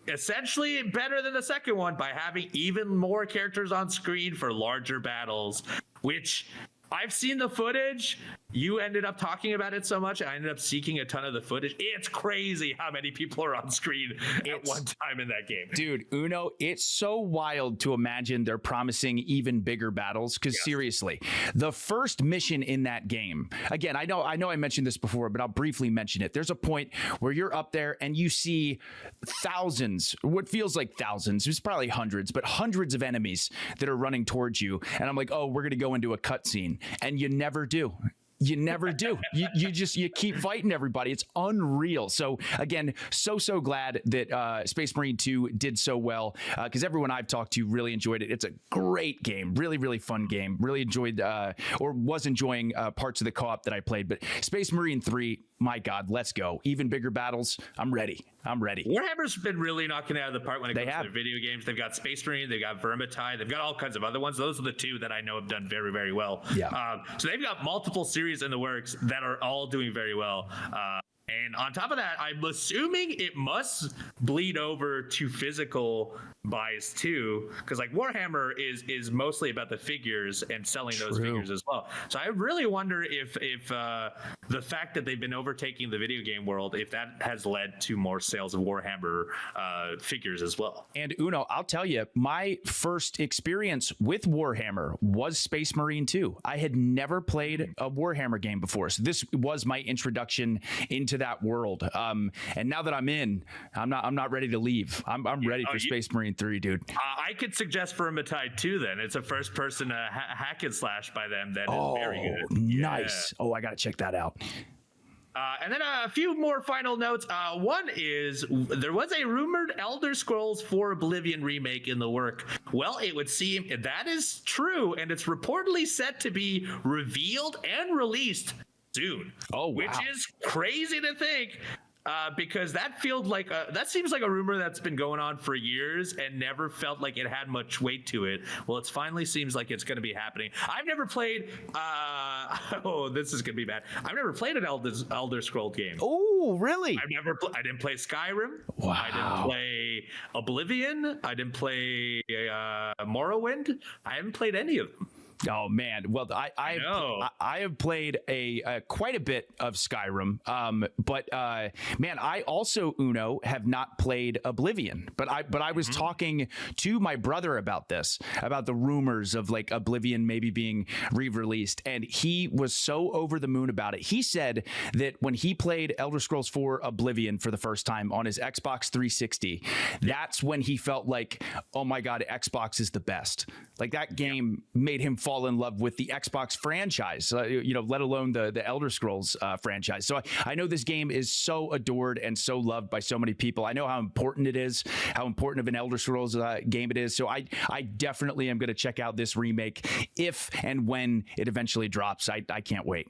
essentially better than the second one by having even more characters on screen for larger battles, which I've seen the footage. You ended up talking about it so much. I ended up seeking a ton of the footage. It's crazy how many people are on screen at one time in that game. Dude, Uno, it's so wild to imagine they're promising even bigger battles. Because seriously, the first mission in that game, again, I know I mentioned this before, but I'll briefly mention it. There's a point where you're up there and you see thousands, what feels like thousands, it's probably hundreds, but hundreds of enemies that are running towards you. And I'm like, oh, we're going to go into a cutscene. And you never do. You never do. You keep fighting everybody. It's unreal. So again, so glad that Space Marine 2 did so well, because everyone I've talked to really enjoyed it. It's a great game, really fun game. Really enjoyed or was enjoying parts of the co-op that I played. But Space Marine 3, my God, let's go. Even bigger battles. I'm ready. Warhammer's been really knocking it out of the park when it comes to their video games. They've got Space Marine, they've got Vermintide, they've got all kinds of other ones. Those are the two that I know have done very well. Yeah. So they've got multiple series in the works that are all doing very well. And on top of that, I'm assuming it must bleed over to physical buys too, because like Warhammer is mostly about the figures and selling those figures as well. So I really wonder if the fact that they've been overtaking the video game world, if that has led to more sales of Warhammer figures as well. And Uno, I'll tell you, my first experience with Warhammer was Space Marine 2. I had never played a Warhammer game before, so this was my introduction into that world. And now that I'm in, I'm not ready to leave. I'm ready for Space Marine 3, dude. I could suggest Vermintide 2 then. It's a first-person hack and slash by them that is very good. Nice. Oh, I got to check that out. And then a few more final notes. One is there was a rumored Elder Scrolls 4 Oblivion remake in the work. Well, it would seem that is true, and it's reportedly set to be revealed and released soon. Oh, wow. Which is crazy to think. Because that seems like a rumor that's been going on for years and never felt like it had much weight to it. Well, it finally seems like it's going to be happening. I've never played. This is going to be bad. I've never played an Elder Scroll game. Oh, really? I didn't play Skyrim. Wow. I didn't play Oblivion. I didn't play Morrowind. I haven't played any of them. Oh man, well I have played quite a bit of Skyrim, but man, I also Uno have not played Oblivion. But I was talking to my brother about this, about the rumors of like Oblivion maybe being re-released, and he was so over the moon about it. He said that when he played Elder Scrolls 4 Oblivion for the first time on his Xbox 360, that's when he felt like, oh my God, Xbox is the best. Like that game made him fall in love with the Xbox franchise, let alone the Elder Scrolls franchise. So I know this game is so adored and so loved by so many people. I know how important it is, how important of an Elder Scrolls game it is. So I definitely am going to check out this remake if and when it eventually drops. I can't wait.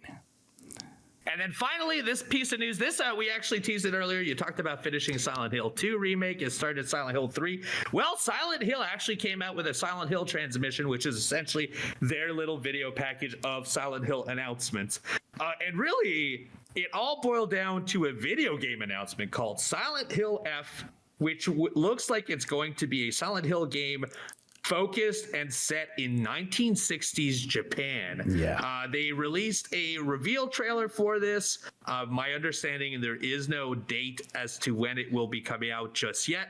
And then finally, this piece of news, we actually teased it earlier. You talked about finishing Silent Hill 2 remake. It started Silent Hill 3. Well, Silent Hill actually came out with a Silent Hill transmission, which is essentially their little video package of Silent Hill announcements. And really, it all boiled down to a video game announcement called Silent Hill F, which looks like it's going to be a Silent Hill game focused and set in 1960s Japan. Yeah. They released a reveal trailer for this. My understanding, there is no date as to when it will be coming out just yet,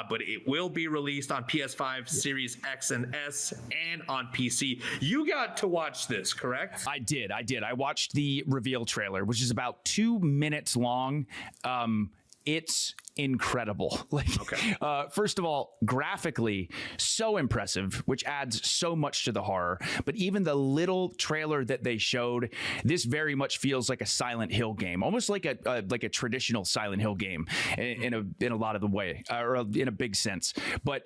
but it will be released on PS5, Series X and S, and on PC. You got to watch this, correct? I did. I watched the reveal trailer, which is about 2 minutes long. It's incredible. First of all, graphically so impressive, which adds so much to the horror. But even the little trailer that they showed, this very much feels like a Silent Hill game, almost like a traditional Silent Hill game in a lot of the way, or in a big sense. But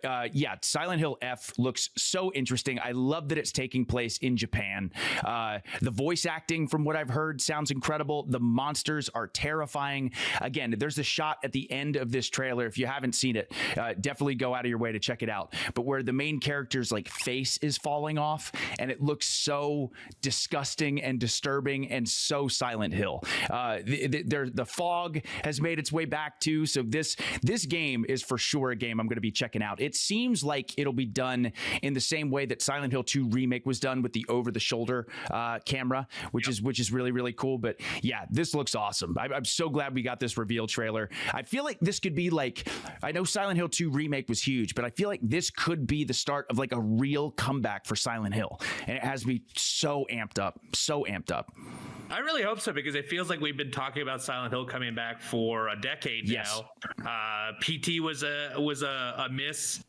Silent Hill F looks so interesting. I love that it's taking place in Japan. The voice acting, from what I've heard, sounds incredible. The monsters are terrifying. Again, there's a shot shot at the end of this trailer, if you haven't seen it, definitely go out of your way to check it out. But where the main character's like face is falling off, and it looks so disgusting and disturbing and so Silent Hill. The fog has made its way back too. So this game is for sure a game I'm going to be checking out. It seems like it'll be done in the same way that Silent Hill 2 Remake was done with the over-the-shoulder camera, which is really, really cool. But yeah, this looks awesome. I'm so glad we got this reveal trailer. I feel like this could be like, I know Silent Hill 2 Remake was huge, but I feel like this could be the start of like a real comeback for Silent Hill. And it has me so amped up. I really hope so, because it feels like we've been talking about Silent Hill coming back for a decade now. PT was a miss.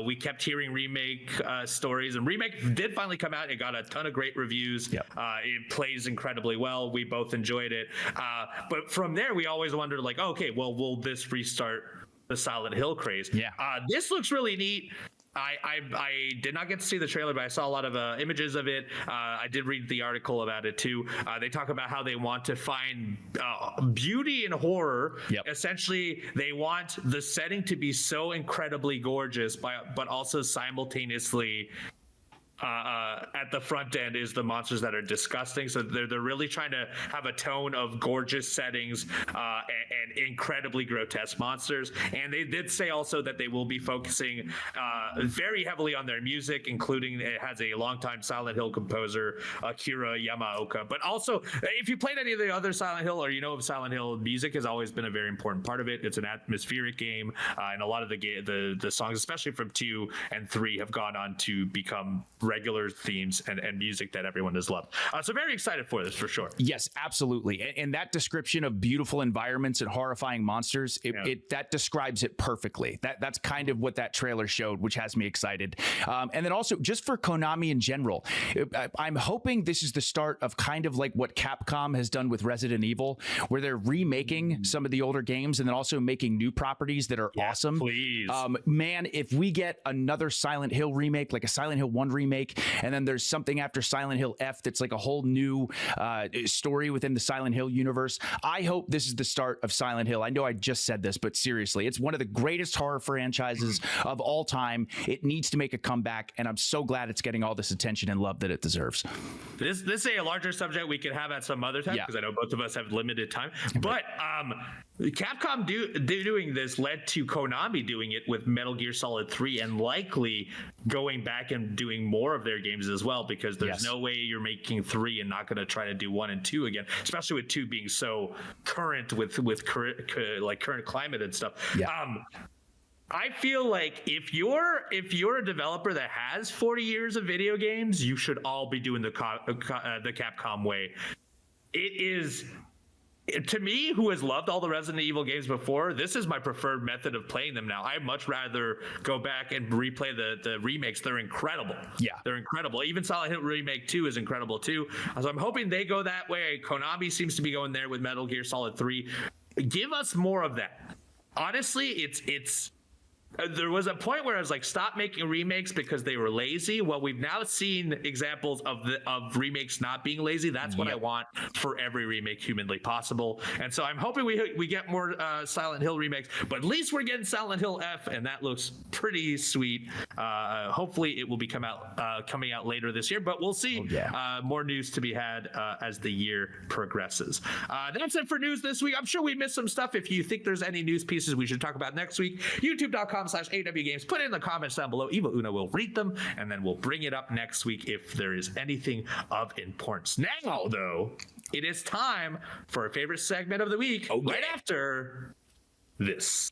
We kept hearing remake stories, and remake did finally come out. It got a ton of great reviews. It plays incredibly well. We both enjoyed it. But from there, we always wondered, like, okay, well, will this restart the Silent Hill craze? This looks really neat. I did not get to see the trailer, but I saw a lot of images of it. I did read the article about it too. They talk about how they want to find beauty in horror. Essentially, they want the setting to be so incredibly gorgeous, but also simultaneously at the front end is the monsters that are disgusting. So they're really trying to have a tone of gorgeous settings and incredibly grotesque monsters. And they did say also that they will be focusing very heavily on their music, including it has a longtime Silent Hill composer, Akira Yamaoka. But also, if you played any of the other Silent Hill, or you know of Silent Hill, music has always been a very important part of it. It's an atmospheric game, and a lot of the songs, especially from 2 and 3, have gone on to become regular themes and music that everyone has loved. So very excited for this, for sure. Yes, absolutely. And that description of beautiful environments and horrifying monsters, that describes it perfectly. That's kind of what that trailer showed, which has me excited. And then also, just for Konami in general, I'm hoping this is the start of kind of like what Capcom has done with Resident Evil, where they're remaking some of the older games and then also making new properties that are awesome. Please. Man, if we get another Silent Hill remake, like a Silent Hill 1 remake, and then there's something after Silent Hill F that's like a whole new story within the Silent Hill universe, I hope this is the start of Silent Hill. I know I just said this, but seriously, it's one of the greatest horror franchises of all time. It needs to make a comeback, and I'm so glad it's getting all this attention and love that it deserves. This is a larger subject we could have at some other time, because I know both of us have limited time. But Capcom doing this led to Konami doing it with Metal Gear Solid 3, and likely going back and doing more of their games as well, because there's no way you're making 3 and not going to try to do 1 and 2 again, especially with 2 being so current with current climate and stuff. I feel like if you're a developer that has 40 years of video games, you should all be doing the Capcom way. It is, to me, who has loved all the Resident Evil games before, this is my preferred method of playing them now. I'd much rather go back and replay the remakes. They're incredible. They're incredible. Even Silent Hill Remake 2 is incredible too. So I'm hoping they go that way. Konami seems to be going there with Metal Gear Solid 3. Give us more of that. Honestly, it's there was a point where I was like, stop making remakes because they were lazy. Well, we've now seen examples of remakes not being lazy. That's what I want for every remake humanly possible. And so I'm hoping we get more Silent Hill remakes, but at least we're getting Silent Hill F, and that looks pretty sweet. Hopefully it will be coming out later this year, but we'll see. More news to be had as the year progresses. That's it for news this week. I'm sure we missed some stuff. If you think there's any news pieces we should talk about next week, youtube.com/AEW Games. Put it in the comments down below. Evil Uno will read them, and then we'll bring it up next week if there is anything of importance. Now, though, it is time for our favorite segment of the week, right after this.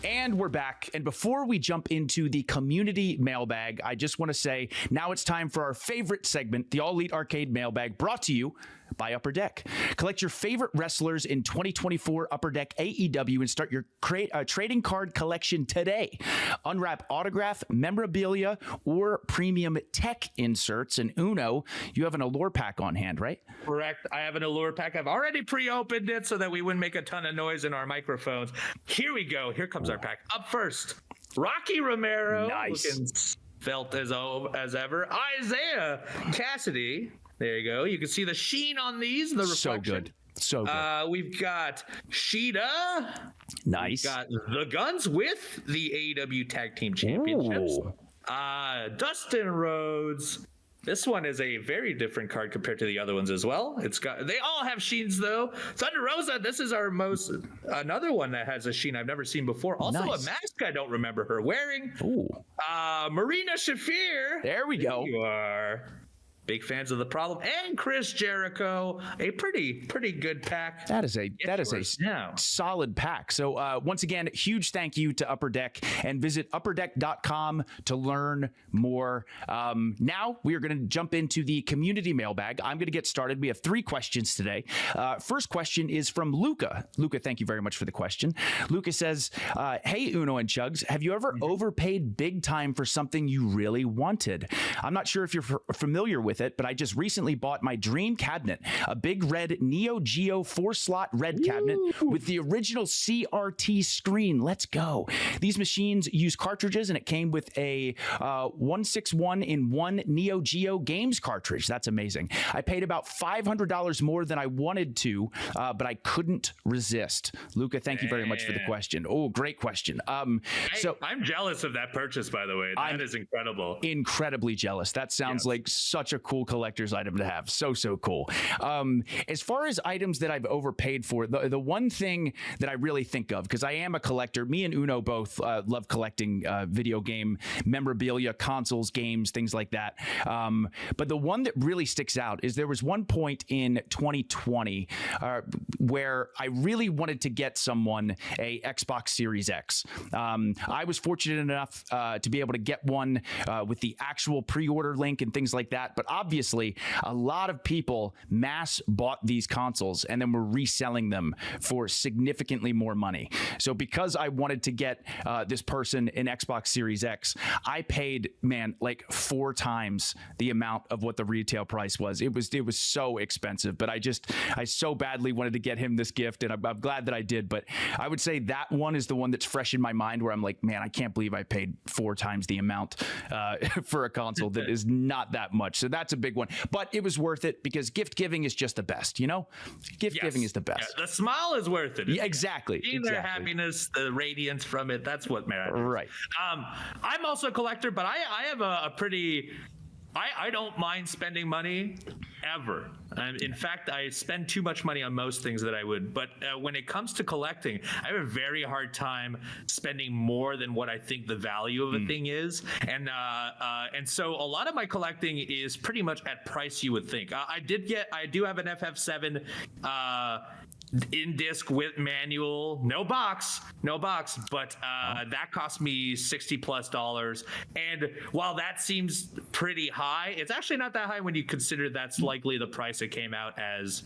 And we're back. And before we jump into the community mailbag, I just want to say now it's time for our favorite segment, the All Elite Arcade Mailbag, brought to you by Upper Deck. Collect your favorite wrestlers in 2024 Upper Deck AEW and start your trading card collection today. Unwrap autograph, memorabilia, or premium tech inserts. And Uno, you have an Allure pack on hand, right? Correct. I have an Allure pack. I've already pre-opened it so that we wouldn't make a ton of noise in our microphones. Here we go. Here comes our pack. Up first, Rocky Romero. Nice. Looking felt as ever. Isaiah Cassidy. There you go. You can see the sheen on these. The reflection. So good. We've got Sheeta. Nice. We've got the Guns with the AEW Tag Team Championships. Ooh. Dustin Rhodes. This one is a very different card compared to the other ones as well. They all have sheens though. Thunder Rosa, this is another one that has a sheen I've never seen before. Also nice. a mask I don't remember her wearing. Ooh. Marina Shafir. There we go. You are. Big fans of The Problem and Chris Jericho. A pretty good pack. That is a solid pack. So once again, huge thank you to Upper Deck, and visit upperdeck.com to learn more. Now we are going to jump into the community mailbag. I'm going to get started. We have 3 questions today. First question is from Luca. Luca, thank you very much for the question. Luca says, hey, Uno and Chugs, have you ever overpaid big time for something you really wanted? I'm not sure if you're familiar with it, but I just recently bought my dream cabinet, a big red Neo Geo 4-slot red cabinet with the original CRT screen. Let's go. These machines use cartridges, and it came with a 161-in-1 Neo Geo games cartridge. That's amazing. I paid about $500 more than I wanted to, but I couldn't resist. Luca, thank you very much for the question. Oh, great question. I'm jealous of that purchase, by the way. That is incredible. Incredibly jealous. That sounds like such a cool collector's item to have. So cool. As far as items that I've overpaid for, the one thing that I really think of, because I am a collector, me and Uno both love collecting video game memorabilia, consoles, games, things like that. But the one that really sticks out is there was one point in 2020 where I really wanted to get someone a Xbox Series X. I was fortunate enough to be able to get one with the actual pre-order link and things like that. But obviously, a lot of people mass bought these consoles and then were reselling them for significantly more money. So because I wanted to get this person an Xbox Series X, I paid, like 4 times the amount of what the retail price was. It was so expensive, but I so badly wanted to get him this gift, and I'm glad that I did. But I would say that one is the one that's fresh in my mind, where I'm like, man, I can't believe I paid 4 times the amount for a console that is not that much. So that's a big one, but it was worth it because gift giving is just the best, Gift giving is the best. Yeah, the smile is worth it. Yeah, exactly. Seeing their happiness, the radiance from it, that's what matters. Right. I'm also a collector, but I have a pretty... I don't mind spending money ever. In fact, I spend too much money on most things that I would. But when it comes to collecting, I have a very hard time spending more than what I think the value of a thing is. And so a lot of my collecting is pretty much at price you would think. I do have an FF7 in disc with manual, no box, but that cost me $60+ and while that seems pretty high, it's actually not that high when you consider that's likely the price it came out as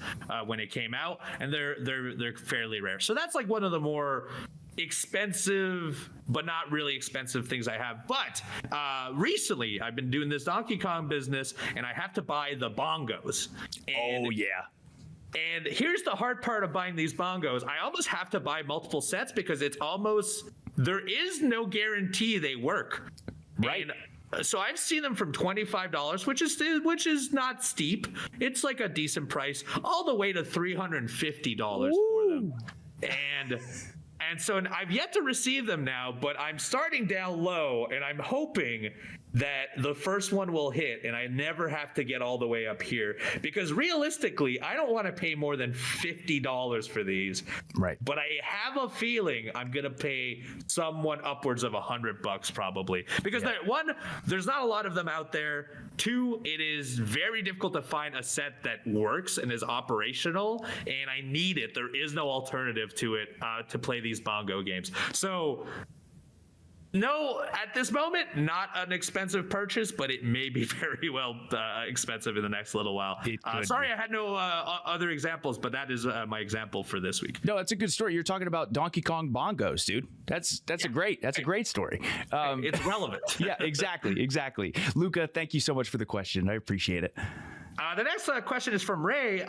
when it came out, and they're fairly rare. So that's like one of the more expensive but not really expensive things I have. But recently I've been doing this Donkey Kong business, and I have to buy the bongos. And And here's the hard part of buying these bongos. I almost have to buy multiple sets because there is no guarantee they work. Right. And so I've seen them from $25, which is not steep. It's like a decent price, all the way to $350 for them. And so I've yet to receive them now, but I'm starting down low, and I'm hoping that the first one will hit and I never have to get all the way up here, because realistically, I don't want to pay more than $50 for these. Right. But I have a feeling I'm going to pay someone upwards of $100 probably, because there's not a lot of them out there. 2, it is very difficult to find a set that works and is operational, and I need it. There is no alternative to it to play these bongo games. So no, at this moment, not an expensive purchase, but it may be very well expensive in the next little while. Sorry, I had no other examples, but that is my example for this week. No, that's a good story. You're talking about Donkey Kong bongos, dude. That's a great story. It's relevant. Yeah, exactly. Luca, thank you so much for the question. I appreciate it. The next question is from Ray.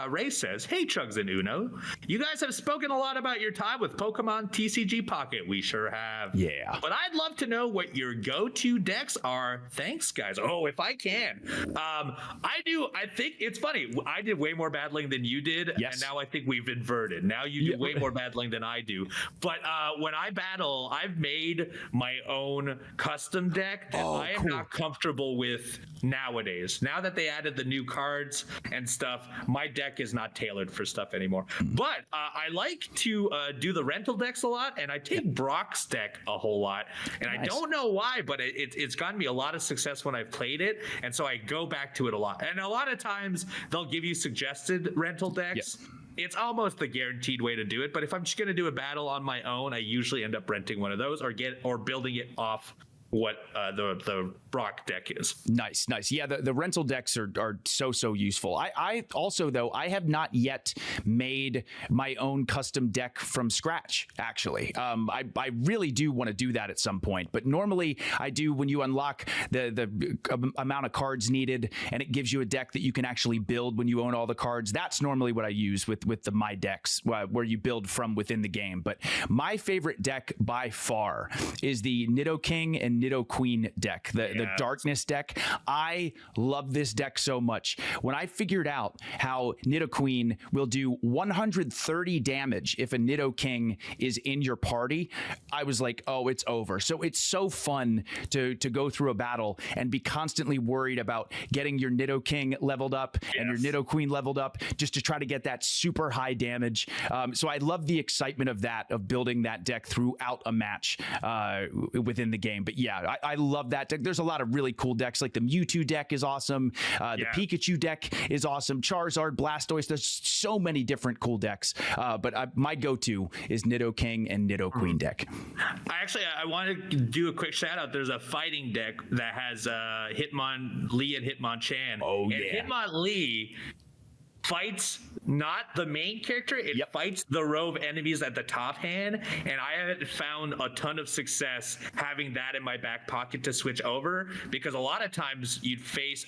Ray says, "Hey, Chugs and Uno, you guys have spoken a lot about your time with Pokemon TCG Pocket. We sure have. Yeah. But I'd love to know what your go-to decks are. Thanks, guys. Oh, if I can. I do. I think it's funny. I did way more battling than you did. Yes. And now I think we've inverted. Now you do way more battling than I do. But when I battle, I've made my own custom deck that I am not comfortable with nowadays. Now that they added the new cards and stuff, my deck is not tailored for stuff anymore. But I like to do the rental decks a lot, and I take Brock's deck a whole lot. And I don't know why, but it's gotten me a lot of success when I've played it, and so I go back to it a lot. And a lot of times they'll give you suggested rental decks. It's almost the guaranteed way to do it. But if I'm just going to do a battle on my own, I usually end up renting one of those or building it off what the Brock deck is. Nice. Yeah, the rental decks are so useful. I also, though, I have not yet made my own custom deck from scratch, actually. I really do want to do that at some point, but normally I do when you unlock the amount of cards needed, and it gives you a deck that you can actually build when you own all the cards. That's normally what I use with the My Decks, where you build from within the game. But my favorite deck by far is the Nidoking and Nidoqueen deck, the Darkness deck. I love this deck so much. When I figured out how Nidoqueen will do 130 damage if a Nidoking is in your party, I was like, oh, it's over. So it's so fun to go through a battle and be constantly worried about getting your Nidoking leveled up and your Nidoqueen leveled up just to try to get that super high damage. So I love the excitement of that, of building that deck throughout a match within the game. But yeah, I love that deck. There's a lot of really cool decks, like the Mewtwo deck is awesome. The Pikachu deck is awesome. Charizard, Blastoise. There's so many different cool decks. But my go-to is Nidoking and Nidoqueen deck. I want to do a quick shout out. There's a fighting deck that has Hitmonlee and Hitmonchan. Oh, and yeah. Hitmonlee fights not the main character, it fights the row of enemies at the top hand, and I have found a ton of success having that in my back pocket to switch over, because a lot of times you'd face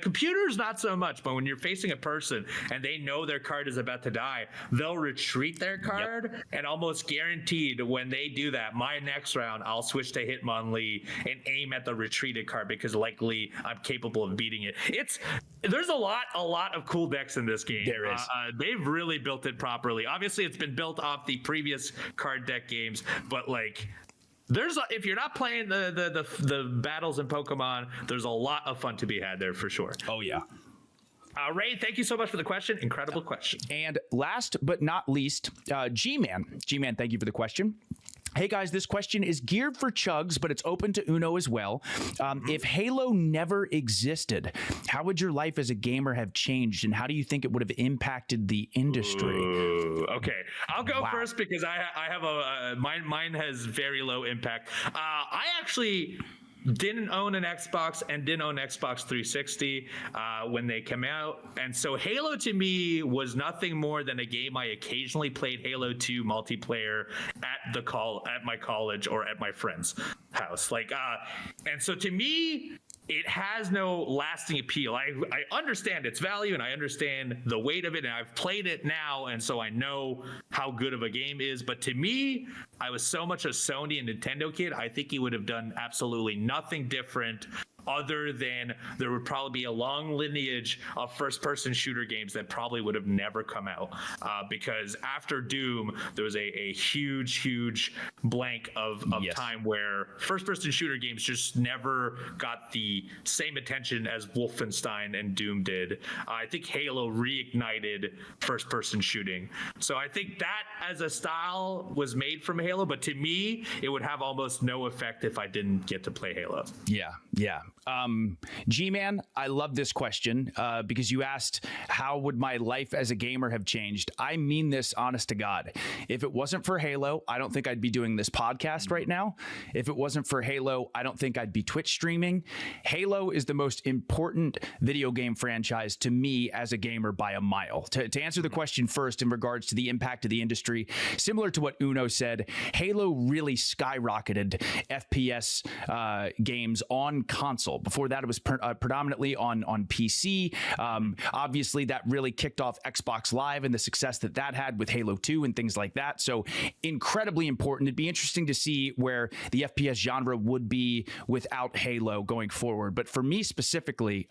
computers not so much, but when you're facing a person and they know their card is about to die, they'll retreat their card, and almost guaranteed when they do that, my next round I'll switch to Hitmonlee and aim at the retreated card, because likely I'm capable of beating it. There's a lot of cool decks in this game. There is. They've really built it properly. Obviously, it's been built off the previous card deck games, but like, if you're not playing the battles in Pokemon, there's a lot of fun to be had there for sure. Oh yeah. Ray, thank you so much for the question. Incredible question. And last but not least, G-Man, thank you for the question. Hey guys, this question is geared for Chugs, but it's open to Uno as well. If Halo never existed, how would your life as a gamer have changed, and how do you think it would have impacted the industry? Ooh, okay, I'll go first because I have mine has very low impact. I actually didn't own an Xbox and didn't own Xbox 360 when they came out, and so Halo to me was nothing more than a game I occasionally played Halo 2 multiplayer at my college or at my friend's house. And so to me, it has no lasting appeal. I understand its value and I understand the weight of it, and I've played it now, and so I know how good of a game is. But to me, I was so much a Sony and Nintendo kid, I think he would have done absolutely nothing different, other than there would probably be a long lineage of first-person shooter games that probably would have never come out, because after Doom, there was a huge blank of time where first-person shooter games just never got the same attention as Wolfenstein and Doom did. I think Halo reignited first-person shooting. So I think that as a style was made from Halo, but to me, it would have almost no effect if I didn't get to play Halo. Yeah. G-Man, I love this question because you asked, how would my life as a gamer have changed? I mean this honest to God. If it wasn't for Halo, I don't think I'd be doing this podcast right now. If it wasn't for Halo, I don't think I'd be Twitch streaming. Halo is the most important video game franchise to me as a gamer by a mile. To answer the question first in regards to the impact of the industry, similar to what Uno said, Halo really skyrocketed FPS games on console. console. Before that, it was predominantly on PC. Obviously, that really kicked off Xbox Live and the success that had with Halo 2 and things like that. So incredibly important. It'd be interesting to see where the FPS genre would be without Halo going forward. But for me specifically,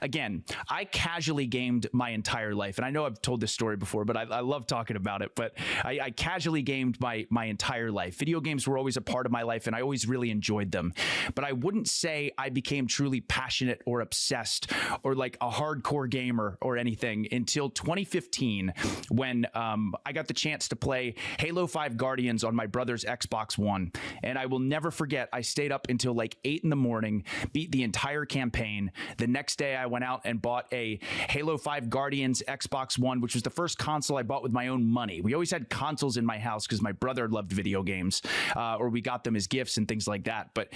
again, I casually gamed my entire life. And I know I've told this story before, but I love talking about it. But I casually gamed my entire life. Video games were always a part of my life, and I always really enjoyed them. But I wouldn't say I became truly passionate or obsessed or like a hardcore gamer or anything until 2015 when I got the chance to play Halo 5 Guardians on my brother's Xbox One. And I will never forget, I stayed up until like 8 in the morning, beat the entire campaign. The next day I went out and bought a Halo 5 Guardians Xbox One, which was the first console I bought with my own money. We always had consoles in my house because my brother loved video games, or we got them as gifts and things like that. But,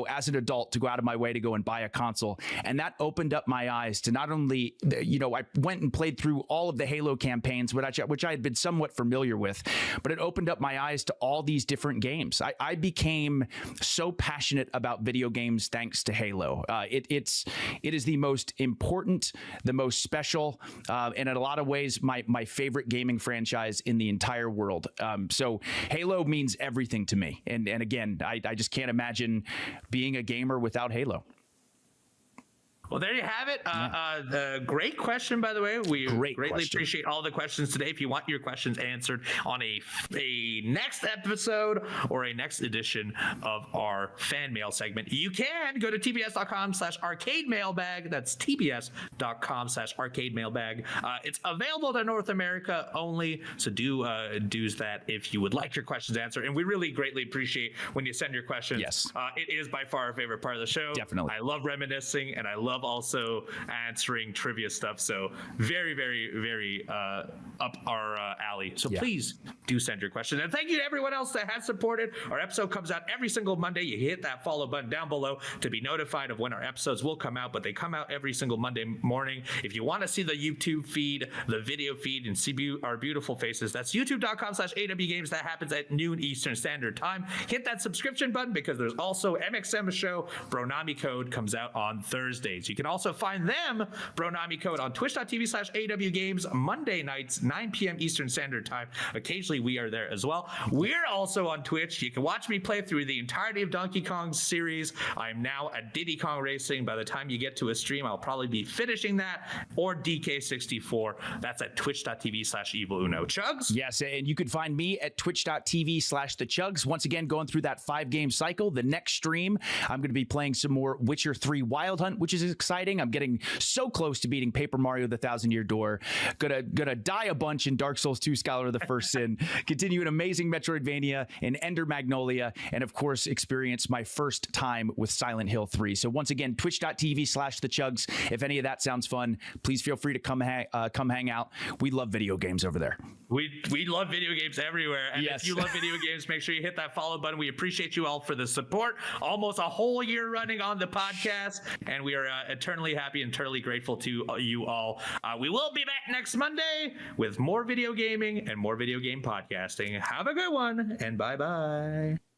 as an adult, to go out of my way to go and buy a console, and that opened up my eyes to not only, I went and played through all of the Halo campaigns, which I had been somewhat familiar with, but it opened up my eyes to all these different games. I became so passionate about video games thanks to Halo. It is the most important, the most special, and in a lot of ways, my favorite gaming franchise in the entire world. So Halo means everything to me. And again, I just can't imagine being a gamer without Halo. Well, there you have it. Great question, by the way. We greatly appreciate all the questions today. If you want your questions answered on a next episode or a next edition of our fan mail segment, you can go to tbs.com/arcade mailbag. That's tbs.com/arcade mailbag. It's available to North America only, so do that if you would like your questions answered. And we really greatly appreciate when you send your questions. Yes. It is by far our favorite part of the show. Definitely. I love reminiscing, and I love also answering trivia stuff. So very, very, very up our alley. So please do send your questions. And thank you to everyone else that has supported. Our episode comes out every single Monday. You hit that follow button down below to be notified of when our episodes will come out, but they come out every single Monday morning. If you want to see the YouTube feed, the video feed, and see our beautiful faces, that's youtube.com/AEW Games. That happens at noon Eastern Standard Time. Hit that subscription button because there's also MXM show. Bronami Code comes out on Thursdays. You can also find them, Bronami Code, on twitch.tv/AEW Games Monday nights, 9 p.m. Eastern Standard Time. Occasionally, we are there as well. We're also on Twitch. You can watch me play through the entirety of Donkey Kong's series. I'm now at Diddy Kong Racing. By the time you get to a stream, I'll probably be finishing that, or DK64. That's at twitch.tv/EvilUno. Chugs? Yes, and you can find me at twitch.tv/thechugs. Once again, going through that 5-game cycle. The next stream, I'm going to be playing some more Witcher 3 Wild Hunt, which is exciting. I'm getting so close to beating Paper Mario: The Thousand Year Door. Gonna die a bunch in Dark Souls 2 Scholar of the First Sin. Continue an amazing Metroidvania in Ender Magnolia, and of course experience my first time with Silent Hill 3. So once again, twitch.tv/thechugs. If any of that sounds fun, please feel free to come hang out. We love video games over there. We love video games everywhere. And yes. If you love video games, make sure you hit that follow button. We appreciate you all for the support. Almost a whole year running on the podcast, and we are eternally happy and eternally grateful to you all. We will be back next Monday with more video gaming and more video game podcasting. Have a good one, and bye-bye.